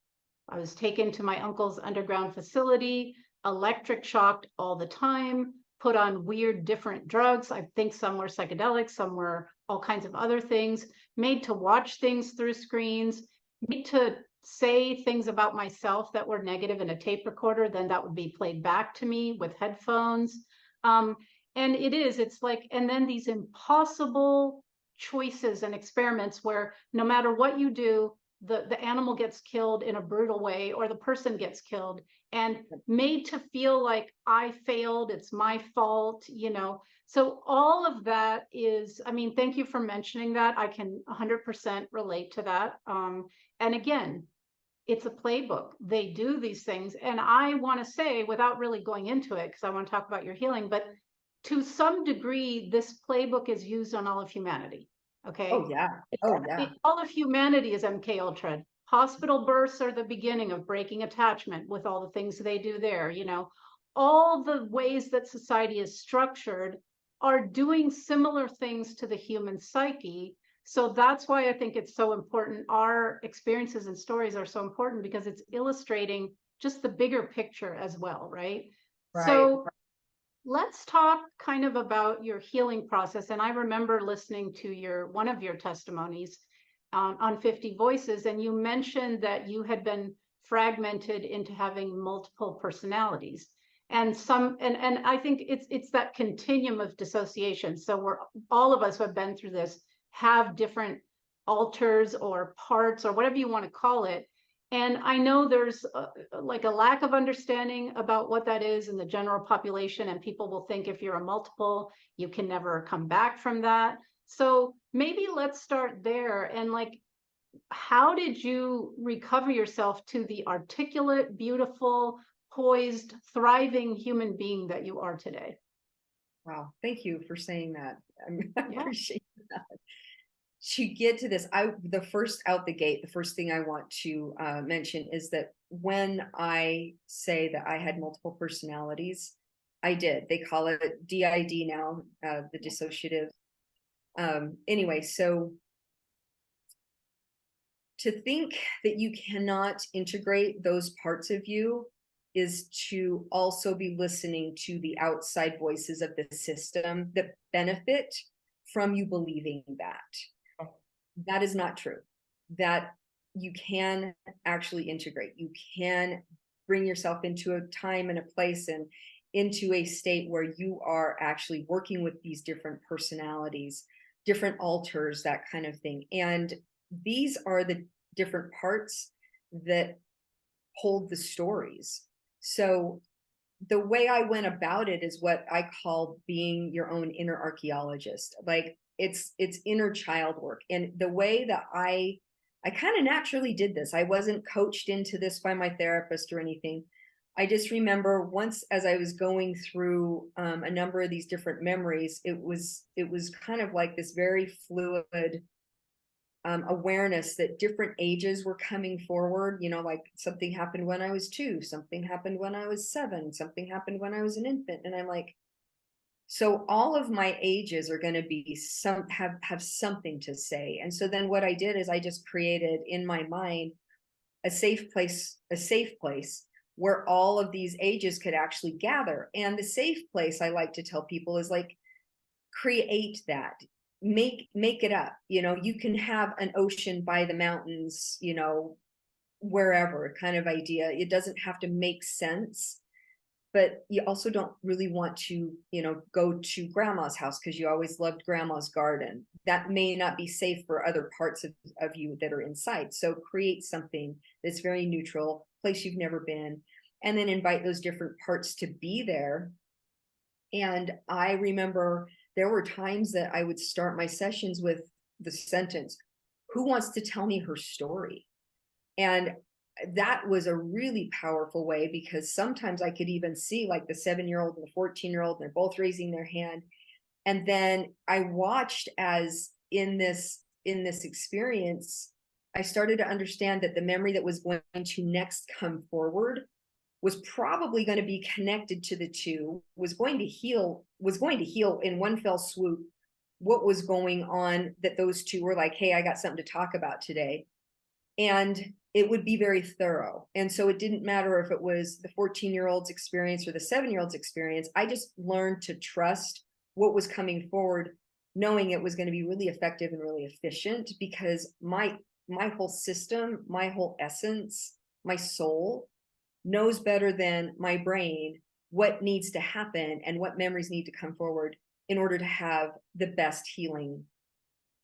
I was taken to my uncle's underground facility, electric shocked all the time, put on weird different drugs. I think some were psychedelics, some were all kinds of other things, made to watch things through screens, made to say things about myself that were negative in a tape recorder, then that would be played back to me with headphones. And it's like, and then these impossible choices and experiments where no matter what you do, the animal gets killed in a brutal way or the person gets killed and made to feel like I failed, it's my fault, So all of that is, I mean, thank you for mentioning that. I can 100% relate to that. And again, it's a playbook. They do these things. And I want to say, without really going into it, because I want to talk about your healing, but to some degree, this playbook is used on all of humanity. Okay. Oh yeah. Oh yeah. All of humanity is MK Ultra. Hospital births are the beginning of breaking attachment with all the things they do there. All the ways that society is structured are doing similar things to the human psyche. So that's why I think it's so important. Our experiences and stories are so important because it's illustrating just the bigger picture as well, right? Right. So let's talk kind of about your healing process. And I remember listening to one of your testimonies on 50 Voices, and you mentioned that you had been fragmented into having multiple personalities. And I think it's that continuum of dissociation. So all of us who have been through this have different alters or parts or whatever you want to call it. And I know there's like a lack of understanding about what that is in the general population. And people will think if you're a multiple, you can never come back from that. So maybe let's start there. And like, how did you recover yourself to the articulate, beautiful, poised, thriving human being that you are today? Wow. Thank you for saying that. I Yeah. appreciate that. To get to this, the first out the gate, the first thing I want to mention is that when I say that I had multiple personalities, I did. They call it DID now, the dissociative. Anyway, so to think that you cannot integrate those parts of you is to also be listening to the outside voices of the system that benefit from you believing that. That is not true. That you can actually integrate. You can bring yourself into a time and a place and into a state where you are actually working with these different personalities, different alters, that kind of thing. And these are the different parts that hold the stories. So the way I went about it is what I call being your own inner archeologist. Like it's inner child work. And the way that I kind of naturally did this, I wasn't coached into this by my therapist or anything. I just remember once as I was going through a number of these different memories, it was kind of like this very fluid awareness that different ages were coming forward. Like something happened when I was 2, something happened when I was 7, something happened when I was an infant. And I'm like, so all of my ages are going to be have something to say. And so then what I did is I just created in my mind a safe place where all of these ages could actually gather. And the safe place, I like to tell people, is like, create that, make it up. You can have an ocean by the mountains, wherever kind of idea. It doesn't have to make sense, but you also don't really want to, go to grandma's house because you always loved grandma's garden. That may not be safe for other parts of you that are inside. So create something that's very neutral, place you've never been, and then invite those different parts to be there. And I remember there were times that I would start my sessions with the sentence, "Who wants to tell me her story?" And that was a really powerful way, because sometimes I could even see like the 7-year-old and the 14-year-old, and they're both raising their hand. And then I watched as in this experience, I started to understand that the memory that was going to next come forward was probably going to be connected to the two, was going to heal in one fell swoop what was going on, that those two were like, "Hey, I got something to talk about today." And it would be very thorough. And so it didn't matter if it was the 14-year-old's experience or the 7-year-old's experience. I just learned to trust what was coming forward, knowing it was going to be really effective and really efficient, because my whole system, my whole essence, my soul knows better than my brain what needs to happen and what memories need to come forward in order to have the best healing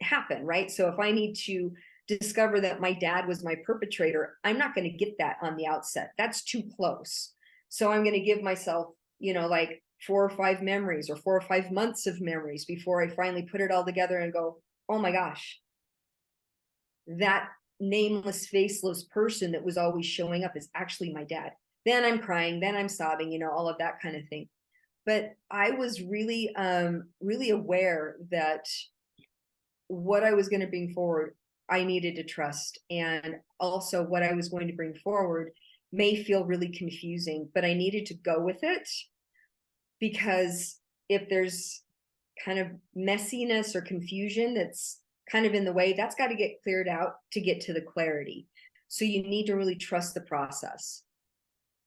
happen, right? So if I need to discover that my dad was my perpetrator, I'm not going to get that on the outset. That's too close. So I'm going to give myself, like 4 or 5 memories or 4 or 5 months of memories before I finally put it all together and go, "Oh my gosh, that nameless, faceless person that was always showing up is actually my dad." Then I'm crying, then I'm sobbing, all of that kind of thing. But I was really, really aware that what I was going to bring forward, I needed to trust. And also what I was going to bring forward may feel really confusing, but I needed to go with it, because if there's kind of messiness or confusion that's kind of in the way, that's got to get cleared out to get to the clarity. So you need to really trust the process.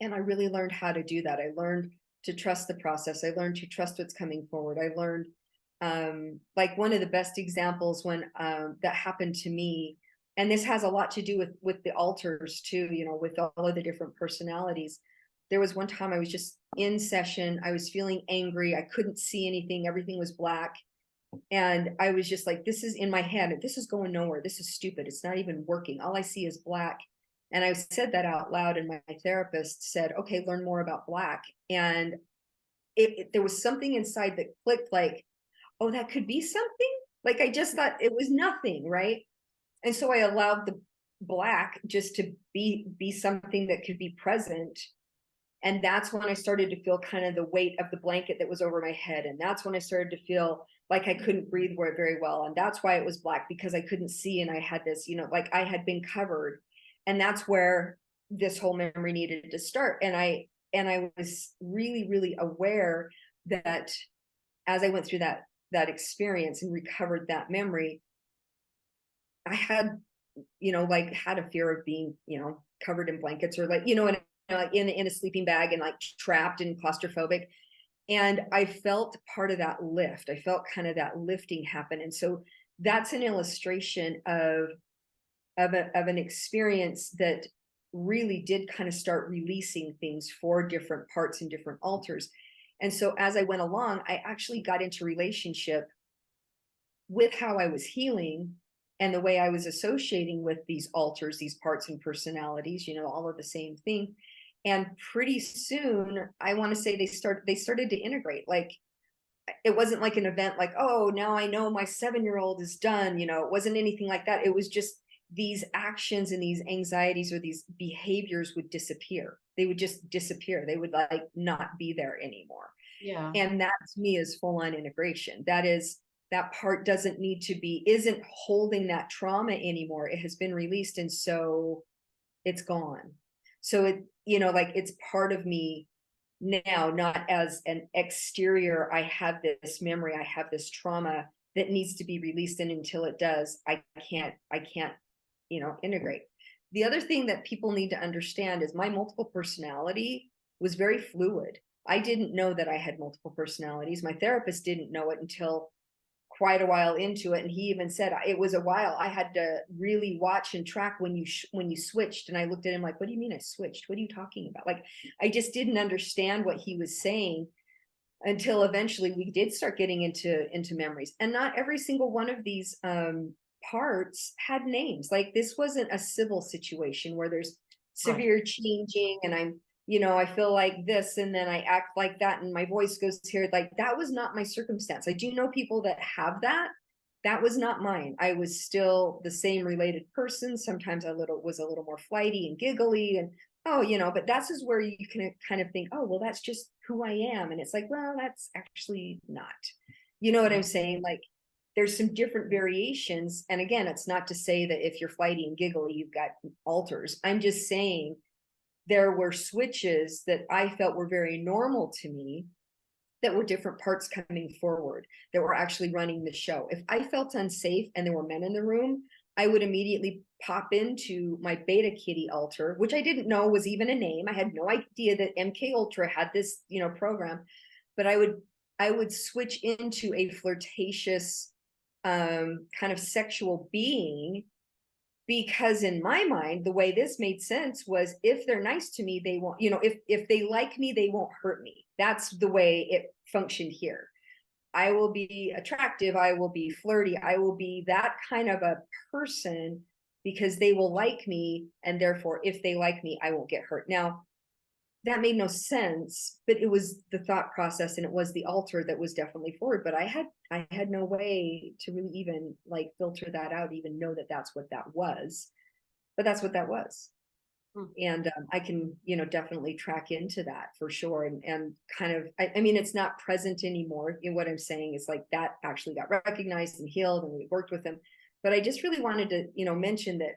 And I really learned how to do that. I learned to trust the process. I learned to trust what's coming forward. I learned, like one of the best examples when that happened to me, and this has a lot to do with the altars too, with all of the different personalities. There was one time I was just in session. I was feeling angry. I couldn't see anything. Everything was black. And I was just like, this is in my head. This is going nowhere. This is stupid. It's not even working. All I see is black. And I said that out loud, and my therapist said, "Okay, learn more about black." And there was something inside that clicked, like, oh, that could be something. Like, I just thought it was nothing, right? And so I allowed the black just to be something that could be present. And that's when I started to feel kind of the weight of the blanket that was over my head. And that's when I started to feel like I couldn't breathe very well. And that's why it was black, because I couldn't see. And I had this, like I had been covered. And that's where this whole memory needed to start. And I was really, really aware that as I went through that experience and recovered that memory, I had, like had a fear of being, covered in blankets, or like, in a sleeping bag and like trapped and claustrophobic. And I felt part of that lift. I felt kind of that lifting happen. And so that's an illustration of an experience that really did kind of start releasing things for different parts and different altars. And so as I went along, I actually got into relationship with how I was healing and the way I was associating with these altars, these parts and personalities, all of the same thing. And pretty soon, I want to say they started to integrate. Like, it wasn't like an event like, oh, now I know my 7-year-old is done. It wasn't anything like that. It was just these actions and these anxieties or these behaviors would disappear. They would just disappear. They would like not be there anymore. Yeah. And that to me is full on integration. That part isn't holding that trauma anymore. It has been released. And so it's gone. So like it's part of me now, not as an exterior. I have this memory, I have this trauma that needs to be released. And until it does, I can't, integrate. The other thing that people need to understand is my multiple personality was very fluid. I didn't know that I had multiple personalities. My therapist didn't know it until quite a while into it, and he even said it was a while. I had to really watch and track when you switched, and I looked at him like, what do you mean I switched? What are you talking about? Like, I just didn't understand what he was saying until eventually we did start getting into memories. And not every single one of these parts had names. Like, this wasn't a civil situation where there's severe changing and I'm, I feel like this and then I act like that and my voice goes here. Like, that was not my circumstance. I do know people that have that. That was not mine. I was still the same related person. Sometimes was a little more flighty and giggly and but that's just where you can kind of think, oh, well, that's just who I am. And it's like, well, that's actually not, you know what I'm saying? Like, there's some different variations. And again, it's not to say that if you're flighty and giggly, you've got alters. I'm just saying there were switches that I felt were very normal to me, that were different parts coming forward, that were actually running the show. If I felt unsafe and there were men in the room, I would immediately pop into my beta kitty alter, which I didn't know was even a name. I had no idea that MK Ultra had this, program, but I would switch into a flirtatious, kind of sexual being, because in my mind, the way this made sense was, if they're nice to me, they won't, if they like me, they won't hurt me. That's the way it functioned here. I will be attractive. I will be flirty. I will be that kind of a person because they will like me. And therefore, if they like me, I won't get hurt. Now, that made no sense, but it was the thought process, and it was the altar that was definitely forward. But I had no way to really even like filter that out, even know that that's what that was. But that's what that was. And I can, definitely track into that for sure. And kind of, I mean, it's not present anymore. What I'm saying is like that actually got recognized and healed, and we worked with them. But I just really wanted to, mention that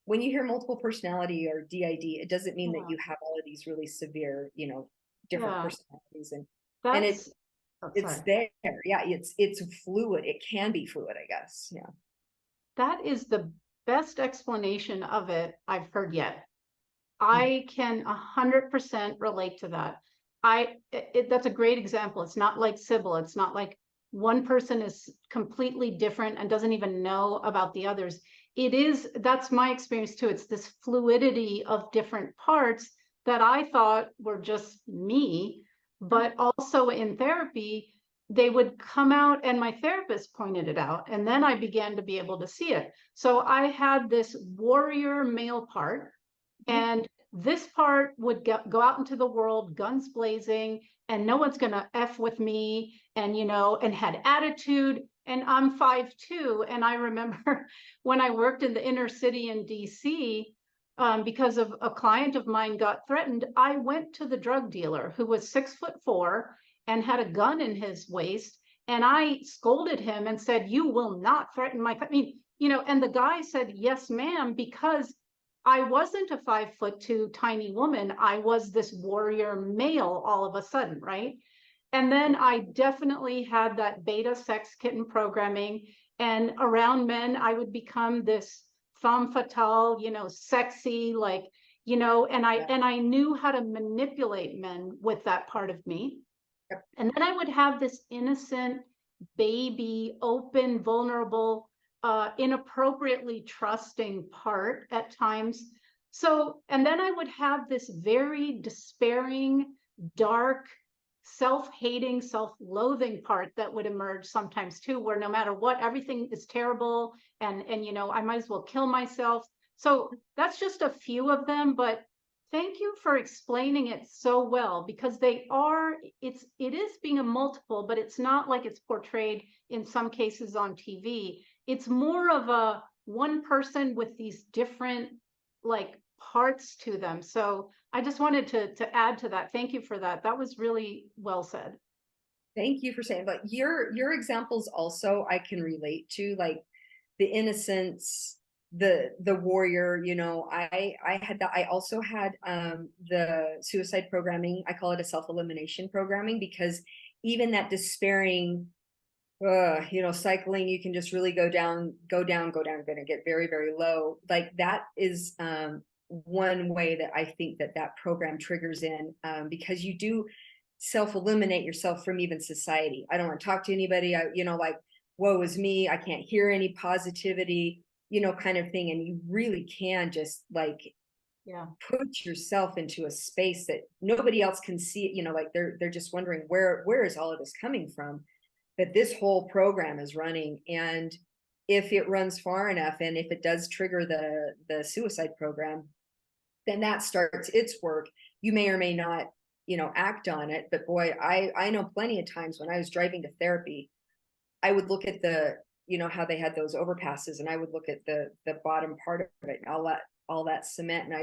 when you hear multiple personality or DID, it doesn't mean that you have all of these really severe, different personalities. And That's it's there. Yeah, it's fluid. It can be fluid, I guess. Yeah. that is the best explanation of it I've heard yet. I can 100% relate to that. That's a great example. It's not like Sybil. It's not like one person is completely different and doesn't even know about the others. That's my experience too. It's this fluidity of different parts that I thought were just me, but also in therapy, they would come out and my therapist pointed it out. And then I began to be able to see it. So I had this warrior male part, and this part would go out into the world, guns blazing, and no one's going to F with me, and, and had attitude. And I'm 5'2". And I remember when I worked in the inner city in DC, because of a client of mine got threatened, I went to the drug dealer who was 6'4" and had a gun in his waist. And I scolded him and said, "You will not threaten my," and the guy said, "Yes, ma'am," because I wasn't a 5'2" tiny woman. I was this warrior male all of a sudden, right? And then I definitely had that beta sex kitten programming. And around men, I would become this femme fatale, sexy, like, and I knew how to manipulate men with that part of me. And then I would have this innocent baby, open, vulnerable, inappropriately trusting part at times. So, and then I would have this very despairing, dark, self-hating, self-loathing part that would emerge sometimes too, where no matter what, everything is terrible, and I might as well kill myself. So that's just a few of them, but thank you for explaining it so well, because it is being a multiple, but it's not like it's portrayed in some cases on TV. It's more of a one person with these different like parts to them. So I just wanted to add to that. Thank you for that. That was really well said. Thank you for saying, but your examples also I can relate to, like the innocence, the warrior. I had that. I also had the suicide programming. I call it a self-elimination programming, because even that despairing, cycling, you can just really go down, going to get very, very low. Like that is one way that I think that program triggers in, because you do self-eliminate yourself from even society. I don't want to talk to anybody. Like woe is me, I can't hear any positivity, kind of thing. And you really can just like Yeah. put yourself into a space that nobody else can see, like they're just wondering where is all of this coming from, that this whole program is running. And if it runs far enough, and if it does trigger the suicide program, then that starts its work. You may or may not, act on it. But boy, I know plenty of times when I was driving to therapy, I would look at how they had those overpasses, and I would look at the bottom part of it, and all that cement, and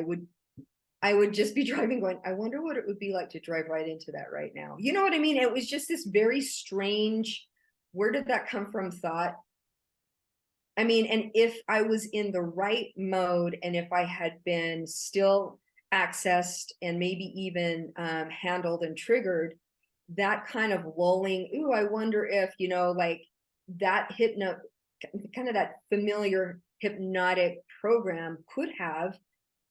I would just be driving going, I wonder what it would be like to drive right into that right now. You know what I mean? It was just this very strange, where did that come from thought. I mean, and if I was in the right mode, and if I had been still accessed and maybe even handled and triggered, that kind of lulling, ooh, I wonder if, like that kind of that familiar hypnotic program could have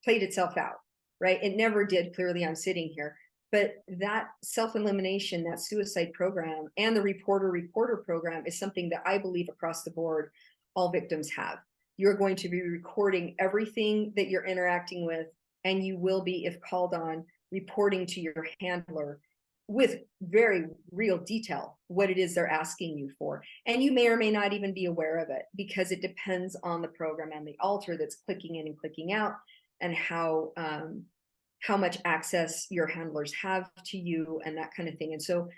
played itself out, right? It never did. Clearly, I'm sitting here. But that self-elimination, that suicide program, and the reporter program is something that I believe across the board all victims have. You're going to be recording everything that you're interacting with, and you will be, if called on, reporting to your handler with very real detail what it is they're asking you for. And you may or may not even be aware of it, because it depends on the program and the alter that's clicking in and clicking out, and how much access your handlers have to you, and that kind of thing. And so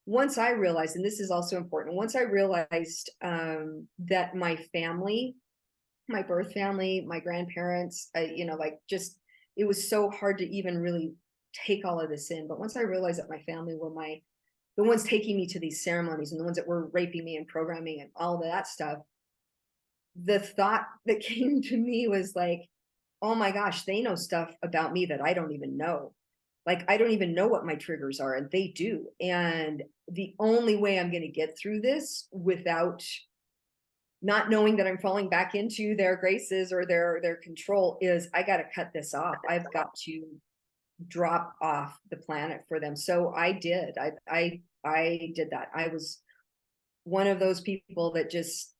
once I realized, and this is also important, once I realized that my family, my birth family, my grandparents, like just, it was so hard to even really take all of this in. But once I realized that my family were the ones taking me to these ceremonies, and the ones that were raping me and programming and all of that stuff, the thought that came to me was like, oh my gosh, they know stuff about me that I don't even know. Like, I don't even know what my triggers are, and they do. And the only way I'm going to get through this without not knowing that I'm falling back into their graces or their control is I got to cut this off. I've got to drop off the planet for them. So I did. I did that. I was one of those people that just,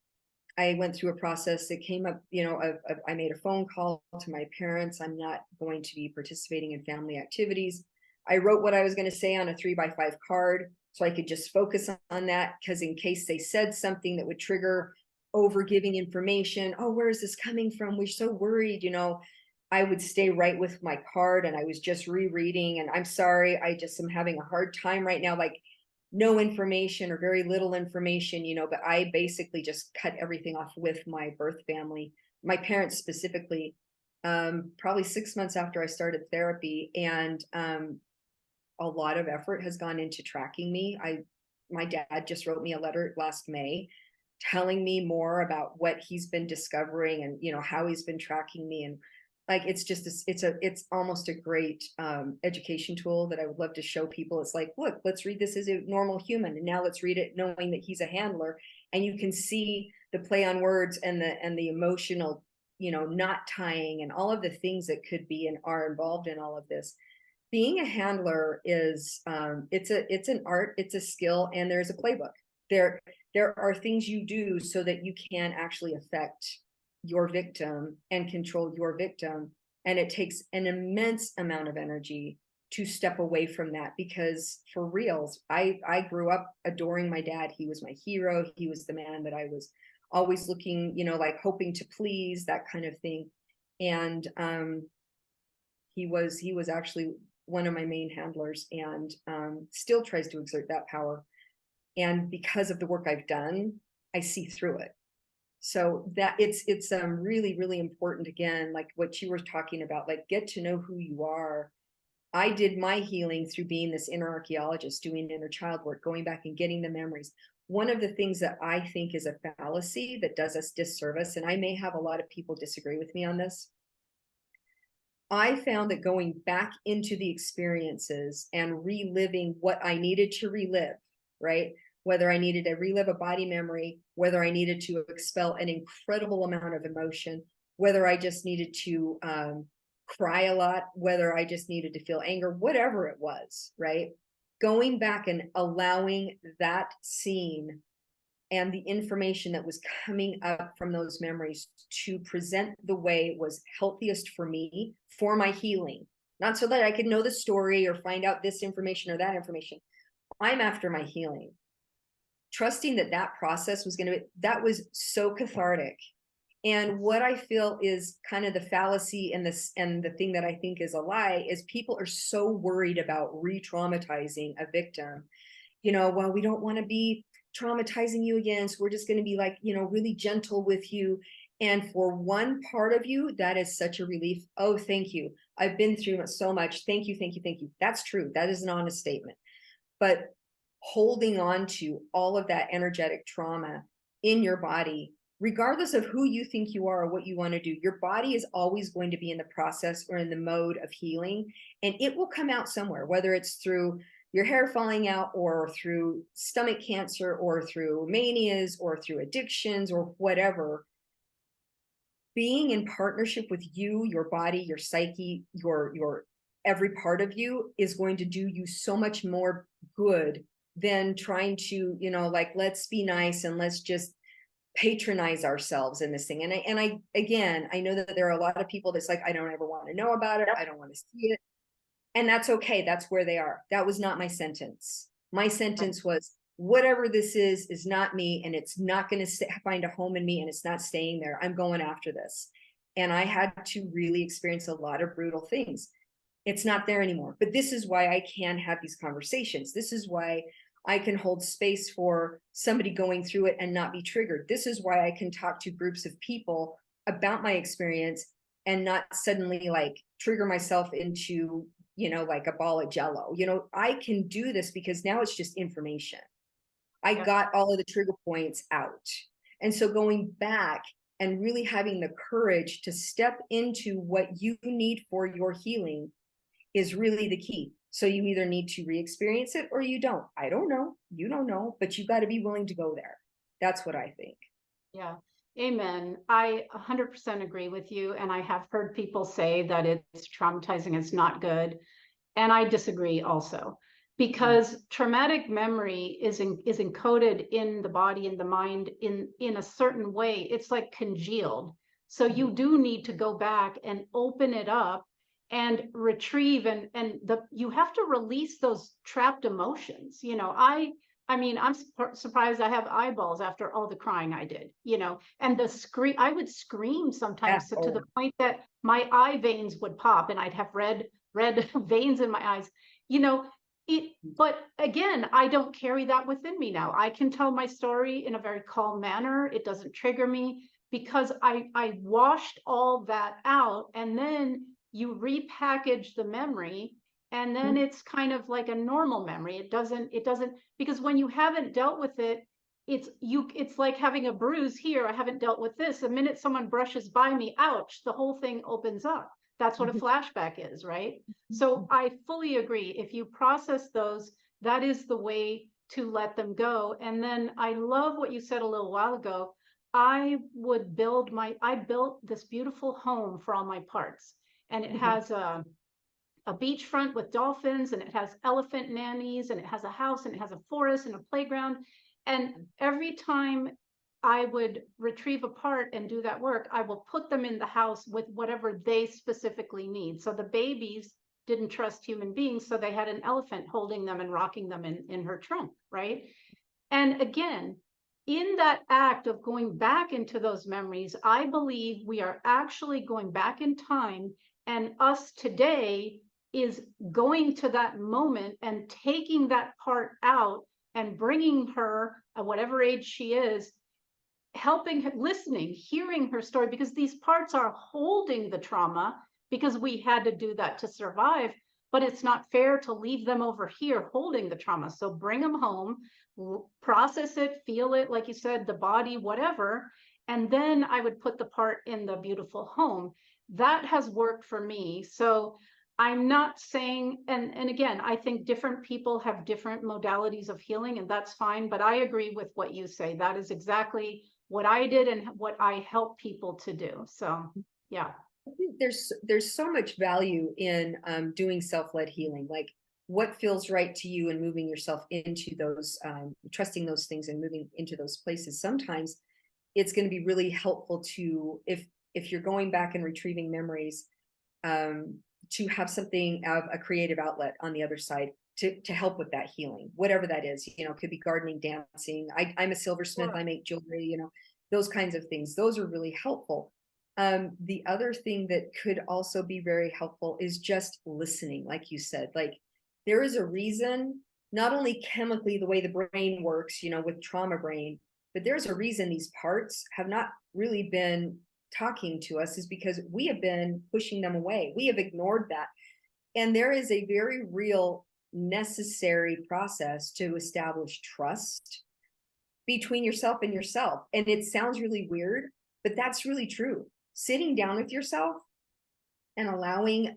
I went through a process that came up, I made a phone call to my parents. I'm not going to be participating in family activities. I wrote what I was going to say on a 3x5 card so I could just focus on that, because in case they said something that would trigger over giving information, oh, where is this coming from? We're so worried, I would stay right with my card, and I was just rereading, and I'm sorry, I just am having a hard time right now. Like, no information or very little information, but I basically just cut everything off with my birth family, my parents specifically, probably 6 months after I started therapy. And a lot of effort has gone into tracking me. My dad just wrote me a letter last May telling me more about what he's been discovering, and how he's been tracking me. And like, it's just it's almost a great education tool that I would love to show people. It's like, look, let's read this as a normal human, and now let's read it knowing that he's a handler. And you can see the play on words, and the emotional, knot tying, and all of the things that could be and are involved in all of this. Being a handler is it's an art, it's a skill, and there's a playbook. There are things you do so that you can actually affect your victim and control your victim. And it takes an immense amount of energy to step away from that, because for reals, I grew up adoring my dad. He was my hero. He was the man that I was always looking, like hoping to please, that kind of thing. And he was actually one of my main handlers, and still tries to exert that power. And because of the work I've done, I see through it. So that it's really, really important, again, like what you were talking about, like, get to know who you are. I did my healing through being this inner archeologist, doing inner child work, going back and getting the memories. One of the things that I think is a fallacy that does us disservice, and I may have a lot of people disagree with me on this, I found that going back into the experiences and reliving what I needed to relive, right? Whether I needed to relive a body memory, whether I needed to expel an incredible amount of emotion, whether I just needed to cry a lot, whether I just needed to feel anger, whatever it was, right? Going back and allowing that scene and the information that was coming up from those memories to present the way was healthiest for me for my healing. Not so that I could know the story or find out this information or that information. I'm after my healing. Trusting that that process was going to be, that was so cathartic. And what I feel is kind of the fallacy and this, and the thing that I think is a lie, is people are so worried about re-traumatizing a victim. Well, we don't want to be traumatizing you again, so we're just going to be like, really gentle with you. And for one part of you, that is such a relief. Oh, thank you. I've been through so much. Thank you, thank you, thank you. That's true. That is an honest statement. But holding on to all of that energetic trauma in your body, regardless of who you think you are or what you want to do, your body is always going to be in the process or in the mode of healing, and it will come out somewhere, whether it's through your hair falling out or through stomach cancer or through manias or through addictions or whatever. Being in partnership with you, your body, your psyche, your every part of you is going to do you so much more good than trying to, let's be nice and let's just patronize ourselves in this thing. And I again, I know that there are a lot of people that's like, I don't ever want to know about it. I don't want to see it. And that's okay. That's where they are. That was not my sentence. My sentence was, whatever this is not me, and it's not going to find a home in me, and it's not staying there. I'm going after this. And I had to really experience a lot of brutal things. It's not there anymore. But this is why I can have these conversations. This is why I can hold space for somebody going through it and not be triggered. This is why I can talk to groups of people about my experience and not suddenly like trigger myself into, like a ball of jello. I can do this because now it's just information. I got all of the trigger points out. And so going back and really having the courage to step into what you need for your healing is really the key. So you either need to re-experience it or you don't. I don't know. You don't know, but you got to be willing to go there. That's what I think. Yeah. Amen. I 100% agree with you. And I have heard people say that it's traumatizing, it's not good. And I disagree also, because traumatic memory is encoded in the body and the mind in a certain way. It's like congealed. So you do need to go back and open it up and retrieve, and you have to release those trapped emotions. I mean, I'm surprised I have eyeballs after all the crying I did, and the scream, I would scream sometimes to the point that my eye veins would pop and I'd have red veins in my eyes, but again, I don't carry that within me now. I can tell my story in a very calm manner. It doesn't trigger me because I washed all that out, and then you repackage the memory, and then it's kind of like a normal memory. It doesn't, because when you haven't dealt with it, it's like having a bruise here. I haven't dealt with this. The minute someone brushes by me, ouch, the whole thing opens up. That's what a flashback is, right? So I fully agree. If you process those, that is the way to let them go. And then I love what you said a little while ago. I built this beautiful home for all my parts. And it has a beachfront with dolphins, and it has elephant nannies, and it has a house, and it has a forest and a playground. And every time I would retrieve a part and do that work, I will put them in the house with whatever they specifically need. So the babies didn't trust human beings, so they had an elephant holding them and rocking them in her trunk, right? And again, in that act of going back into those memories, I believe we are actually going back in time, and us today is going to that moment and taking that part out and bringing her, at whatever age she is, helping her, listening, hearing her story, because these parts are holding the trauma because we had to do that to survive. But it's not fair to leave them over here holding the trauma. So bring them home, process it, feel it, like you said, the body, whatever. And then I would put the part in the beautiful home. That has worked for me. So I'm not saying, and again, I think different people have different modalities of healing, and that's fine. But I agree with what you say. That is exactly what I did and what I help people to do. So, yeah. I think there's so much value in doing self-led healing. Like, what feels right to you and moving yourself into those, trusting those things and moving into those places. Sometimes it's going to be really helpful to, if you're going back and retrieving memories, um, to have something of a creative outlet on the other side to help with that healing, whatever that is. You know, it could be gardening, dancing. I'm a silversmith. Sure. I make jewelry, you know, those kinds of things. Those are really helpful. The other thing that could also be very helpful is just listening, like you said. Like, there is a reason, not only chemically the way the brain works, you know, with trauma brain, but there's a reason these parts have not really been talking to us, is because we have been pushing them away. We have ignored that. And there is a very real necessary process to establish trust between yourself and yourself. And it sounds really weird, but that's really true. Sitting down with yourself and allowing,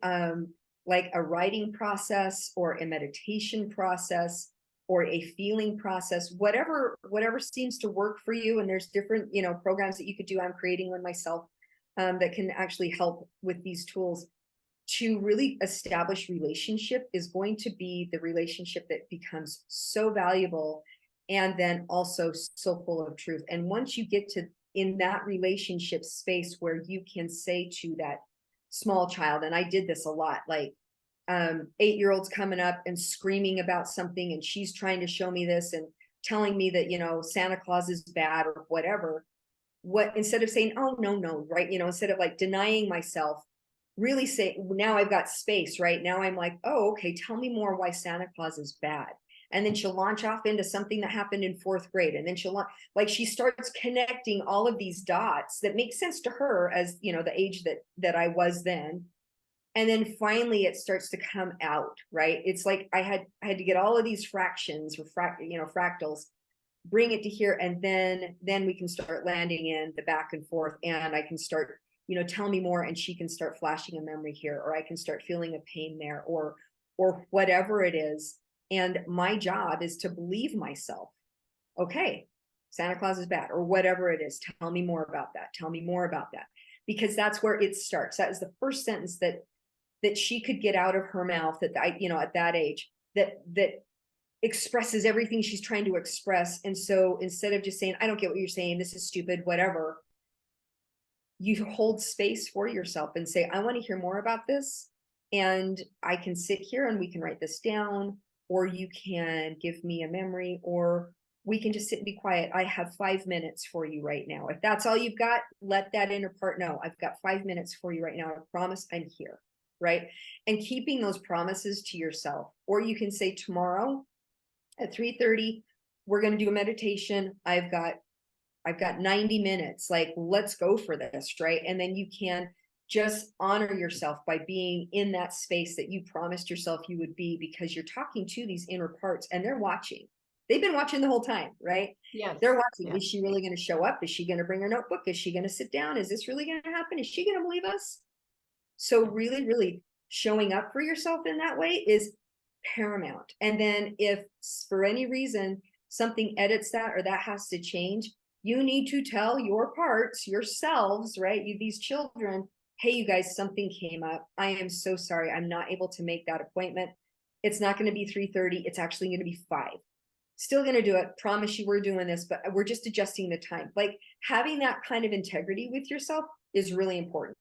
like a writing process or a meditation process or a feeling process, whatever seems to work for you. And there's different, you know, programs that you could do. I'm creating one myself, that can actually help with these tools. To really establish relationship is going to be the relationship that becomes so valuable, and then also so full of truth. And once you get to in that relationship space where you can say to that small child, and I did this a lot, like, 8-year-olds coming up and screaming about something, and she's trying to show me this and telling me that, you know, Santa Claus is bad or whatever. What, instead of saying, oh no, no, right, you know, instead of like denying myself, really say, now I've got space, right? Now I'm like, oh, okay, tell me more why Santa Claus is bad. And then she'll launch off into something that happened in 4th grade. And then like, she starts connecting all of these dots that make sense to her as, you know, the age that I was then. And then finally it starts to come out, right? It's like I had to get all of these fractions or fractals, bring it to here, and then we can start landing in the back and forth, and I can start, you know, tell me more, and she can start flashing a memory here, or I can start feeling a pain there, or whatever it is. And my job is to believe myself. Okay, Santa Claus is bad, or whatever it is. Tell me more about that. Tell me more about that. Because that's where it starts. That is the first sentence that she could get out of her mouth at at that age, that expresses everything she's trying to express. And so instead of just saying, I don't get what you're saying, this is stupid, whatever, you hold space for yourself and say, I want to hear more about this. And I can sit here and we can write this down, or you can give me a memory, or we can just sit and be quiet. I have 5 minutes for you right now. If that's all you've got, let that inner part know. I've got 5 minutes for you right now. I promise I'm here. Right. And keeping those promises to yourself. Or you can say, tomorrow at 3:30, we're going to do a meditation. I've got 90 minutes. Like, let's go for this. Right. And then you can just honor yourself by being in that space that you promised yourself you would be, because you're talking to these inner parts and they're watching. They've been watching the whole time, right? Yes. They're watching. Yeah. Is she really going to show up? Is she going to bring her notebook? Is she going to sit down? Is this really going to happen? Is she going to believe us? So really, really showing up for yourself in that way is paramount. And then if for any reason something edits that, or that has to change, you need to tell your parts, yourselves, right? These children, hey, you guys, something came up. I am so sorry. I'm not able to make that appointment. It's not going to be 3:30. It's actually going to be 5. Still going to do it. Promise you we're doing this, but we're just adjusting the time. Like, having that kind of integrity with yourself is really important.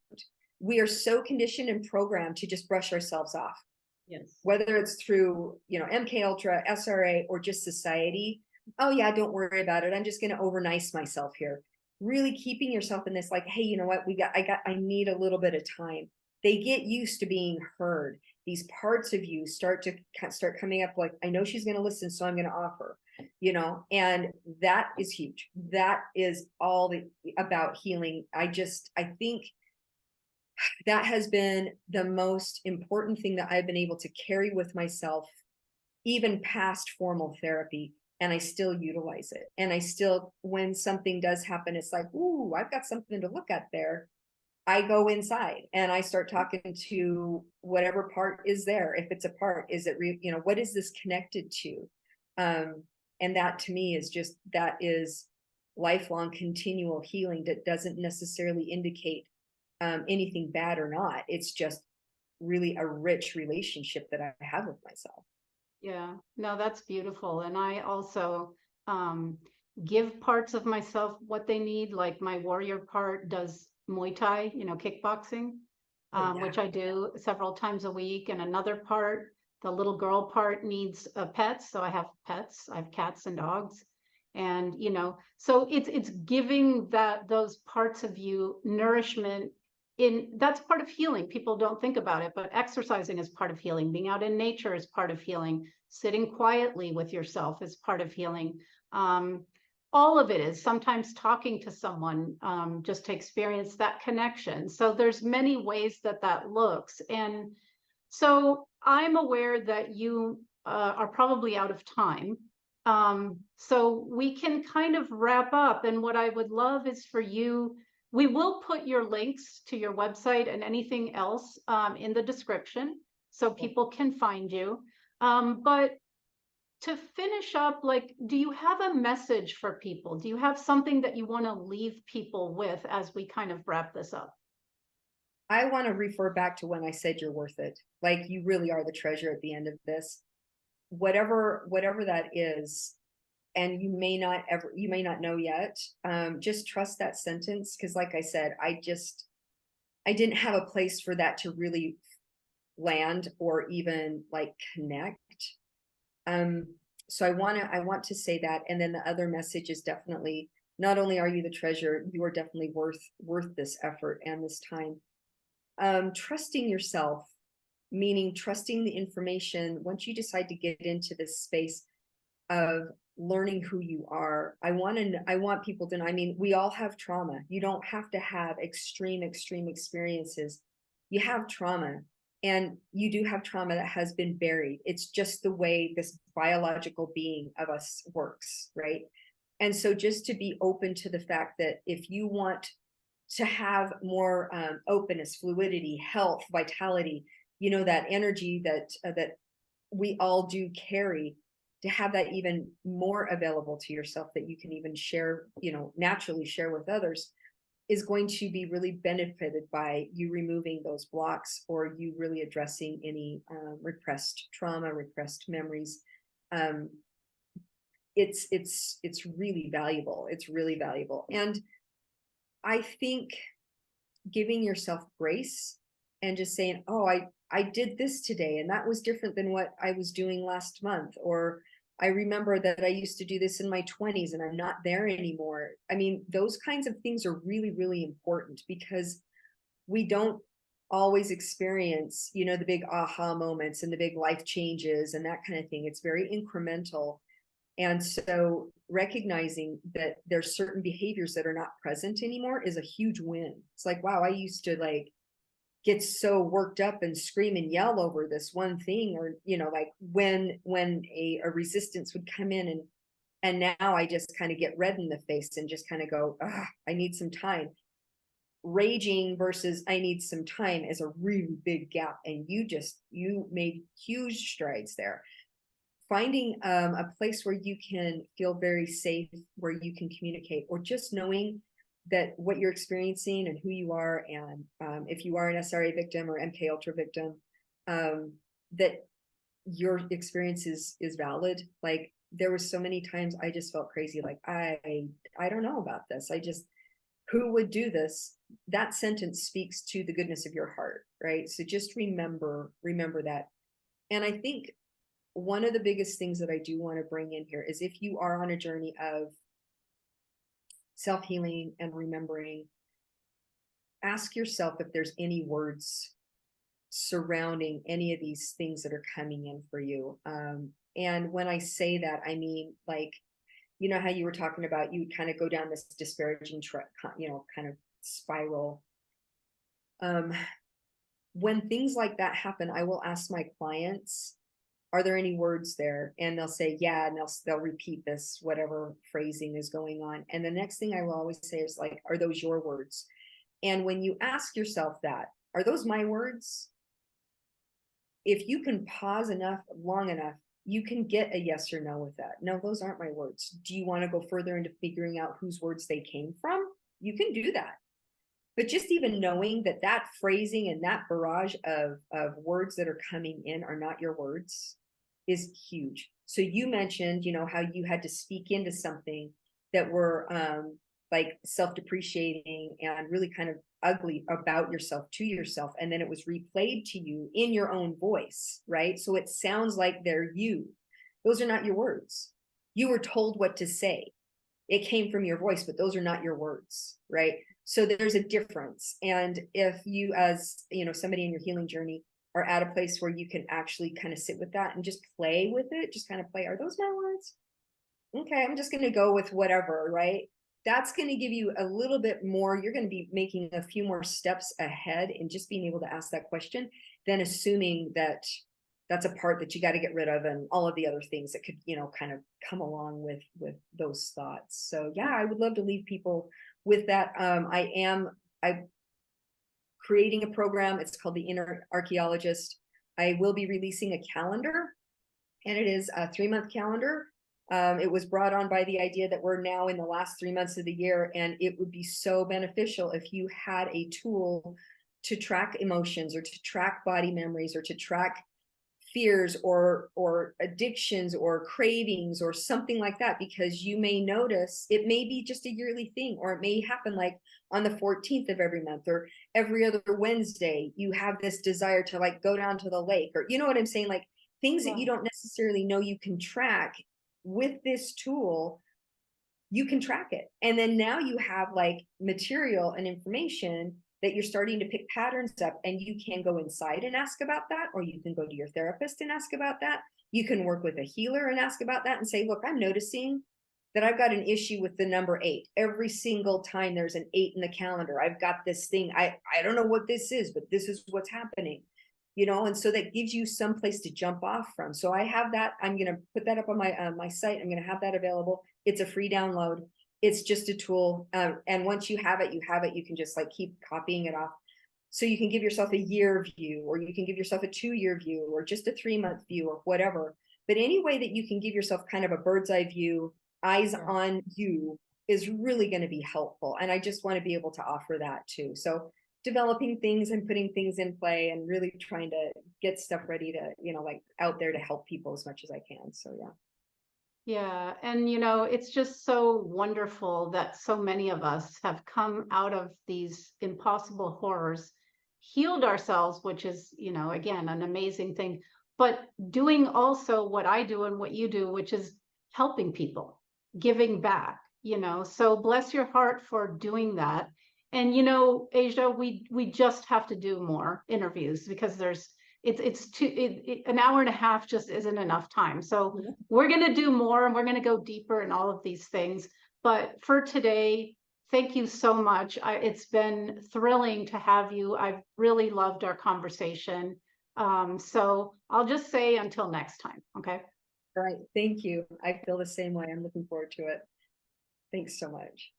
We are so conditioned and programmed to just brush ourselves off. Yes. Whether it's through, MK Ultra, SRA, or just society. Oh yeah, don't worry about it. I'm just going to over nice myself here. Really keeping yourself in this, like, hey, you know what? I need a little bit of time. They get used to being heard. These parts of you start coming up, like, I know she's going to listen, so I'm going to offer, and that is huge. That is all about healing. I think that has been the most important thing that I've been able to carry with myself, even past formal therapy. And I still utilize it. And I still, when something does happen, it's like, ooh, I've got something to look at there. I go inside and I start talking to whatever part is there. If it's a part, is it real? What is this connected to? And that to me that is lifelong continual healing that doesn't necessarily indicate anything bad or not. It's just really a rich relationship that I have with myself. Yeah, no, that's beautiful. And I also um, give parts of myself what they need. Like my warrior part does Muay Thai, kickboxing, Oh yeah. which I do several times a week. And another part, the little girl part, needs pets. So I have pets. I have cats and dogs. And so it's giving those parts of you nourishment. That's part of healing. People don't think about it, but exercising is part of healing. Being out in nature is part of healing. Sitting quietly with yourself is part of healing. Um, all of it is. Sometimes talking to someone, just to experience that connection. So there's many ways that looks. And so I'm aware that you are probably out of time. So we can kind of wrap up. And what I would love is for you, we will put your links to your website and anything else in the description so people can find you. But to finish up, like, do you have a message for people? Do you have something that you want to leave people with as we kind of wrap this up? I want to refer back to when I said you're worth it. Like you really are the treasure at the end of this. Whatever that is, and you may not know yet. Just trust that sentence. Cause like I said, I didn't have a place for that to really land or even like connect. Um, so I want to say that. And then the other message is definitely not only are you the treasure, you are definitely worth this effort and this time. Trusting yourself, meaning trusting the information once you decide to get into this space of learning who you are. I want people to know, I mean, we all have trauma. You don't have to have extreme experiences. You have trauma, and you do have trauma that has been buried. It's just the way this biological being of us works, right? And so just to be open to the fact that if you want to have more openness, fluidity, health, vitality, that energy that we all do carry, to have that even more available to yourself that you can even share, naturally share with others, is going to be really benefited by you removing those blocks or you really addressing any repressed trauma, repressed memories. Um, it's really valuable. It's really valuable. And I think giving yourself grace and just saying, oh, I did this today and that was different than what I was doing last month. Or I remember that I used to do this in my 20s and I'm not there anymore. I mean, those kinds of things are really, really important because we don't always experience, the big aha moments and the big life changes and that kind of thing. It's very incremental. And so recognizing that there's certain behaviors that are not present anymore is a huge win. It's like, wow, I used to like get so worked up and scream and yell over this one thing, or, like when a resistance would come in, and now I just kind of get red in the face and just kind of go, I need some time. Raging versus I need some time is a really big gap. And you made huge strides there. Finding a place where you can feel very safe, where you can communicate, or just knowing that what you're experiencing and who you are, and if you are an SRA victim or MK Ultra victim, that your experience is valid. Like there were so many times I just felt crazy, like I don't know about this. Who would do this? That sentence speaks to the goodness of your heart, right? So just remember that. And I think one of the biggest things that I do want to bring in here is if you are on a journey of self-healing and remembering, ask yourself if there's any words surrounding any of these things that are coming in for you. And when I say that, I mean, like, how you were talking about, you kind of go down this disparaging, kind of spiral. When things like that happen, I will ask my clients, are there any words there? And they'll say, yeah, and they'll repeat this, whatever phrasing is going on. And the next thing I will always say is like, are those your words? And when you ask yourself that, are those my words? If you can pause long enough, you can get a yes or no with that. No, those aren't my words. Do you want to go further into figuring out whose words they came from? You can do that. But just even knowing that phrasing and that barrage of words that are coming in are not your words, is huge. So you mentioned, you know, how you had to speak into something that were like self-depreciating and really kind of ugly about yourself to yourself, and then it was replayed to you in your own voice, right? So it sounds like they're you. Those are not your words. You were told what to say. It came from your voice, but those are not your words, right? So there's a difference. And if you, as you know, somebody in your healing journey, are at a place where you can actually kind of sit with that and just play with it, just kind of play, are those my words? Okay, I'm just going to go with whatever, right? That's going to give you a little bit more. You're going to be making a few more steps ahead in just being able to ask that question than assuming that that's a part that you got to get rid of and all of the other things that could, you know, kind of come along with those thoughts. So yeah, I would love to leave people with that. I'm creating a program. It's called the Inner Archeologist. I will be releasing a calendar, and it is a 3-month calendar. It was brought on by the idea that we're now in the last 3 months of the year, and it would be so beneficial if you had a tool to track emotions or to track body memories or to track fears or addictions or cravings or something like that, because you may notice it may be just a yearly thing, or it may happen like on the 14th of every month or every other Wednesday. You have this desire to like go down to the lake, or you know what I'm saying, like things that you don't necessarily know you can track. With this tool, you can track it, and then now you have like material and information that you're starting to pick patterns up, and you can go inside and ask about that, or you can go to your therapist and ask about that. You can work with a healer and ask about that and say, look, I'm noticing that I've got an issue with the number 8. Every single time there's an 8 in the calendar, I've got this thing. I don't know what this is, but this is what's happening, you know. And so that gives you some place to jump off from. So I have that. I'm going to put that up on my site. I'm going to have that available. It's a free download. It's just a tool. And once you have it, you can just like keep copying it off. So you can give yourself a year view, or you can give yourself a 2-year view, or just a 3-month view, or whatever. But any way that you can give yourself kind of a bird's eye view, eyes on you, is really going to be helpful. And I just want to be able to offer that too. So developing things and putting things in play and really trying to get stuff ready to, you know, like out there to help people as much as I can. So yeah. Yeah, and you know, it's just so wonderful that so many of us have come out of these impossible horrors, healed ourselves, which is, you know, again, an amazing thing, but doing also what I do and what you do, which is helping people, giving back, you know. So bless your heart for doing that. And you know, Asia, we just have to do more interviews because it's an hour and a half just isn't enough time. So we're going to do more, and we're going to go deeper in all of these things. But for today, thank you so much. It's been thrilling to have you. I've really loved our conversation. So I'll just say until next time. Okay. All right. Thank you. I feel the same way. I'm looking forward to it. Thanks so much.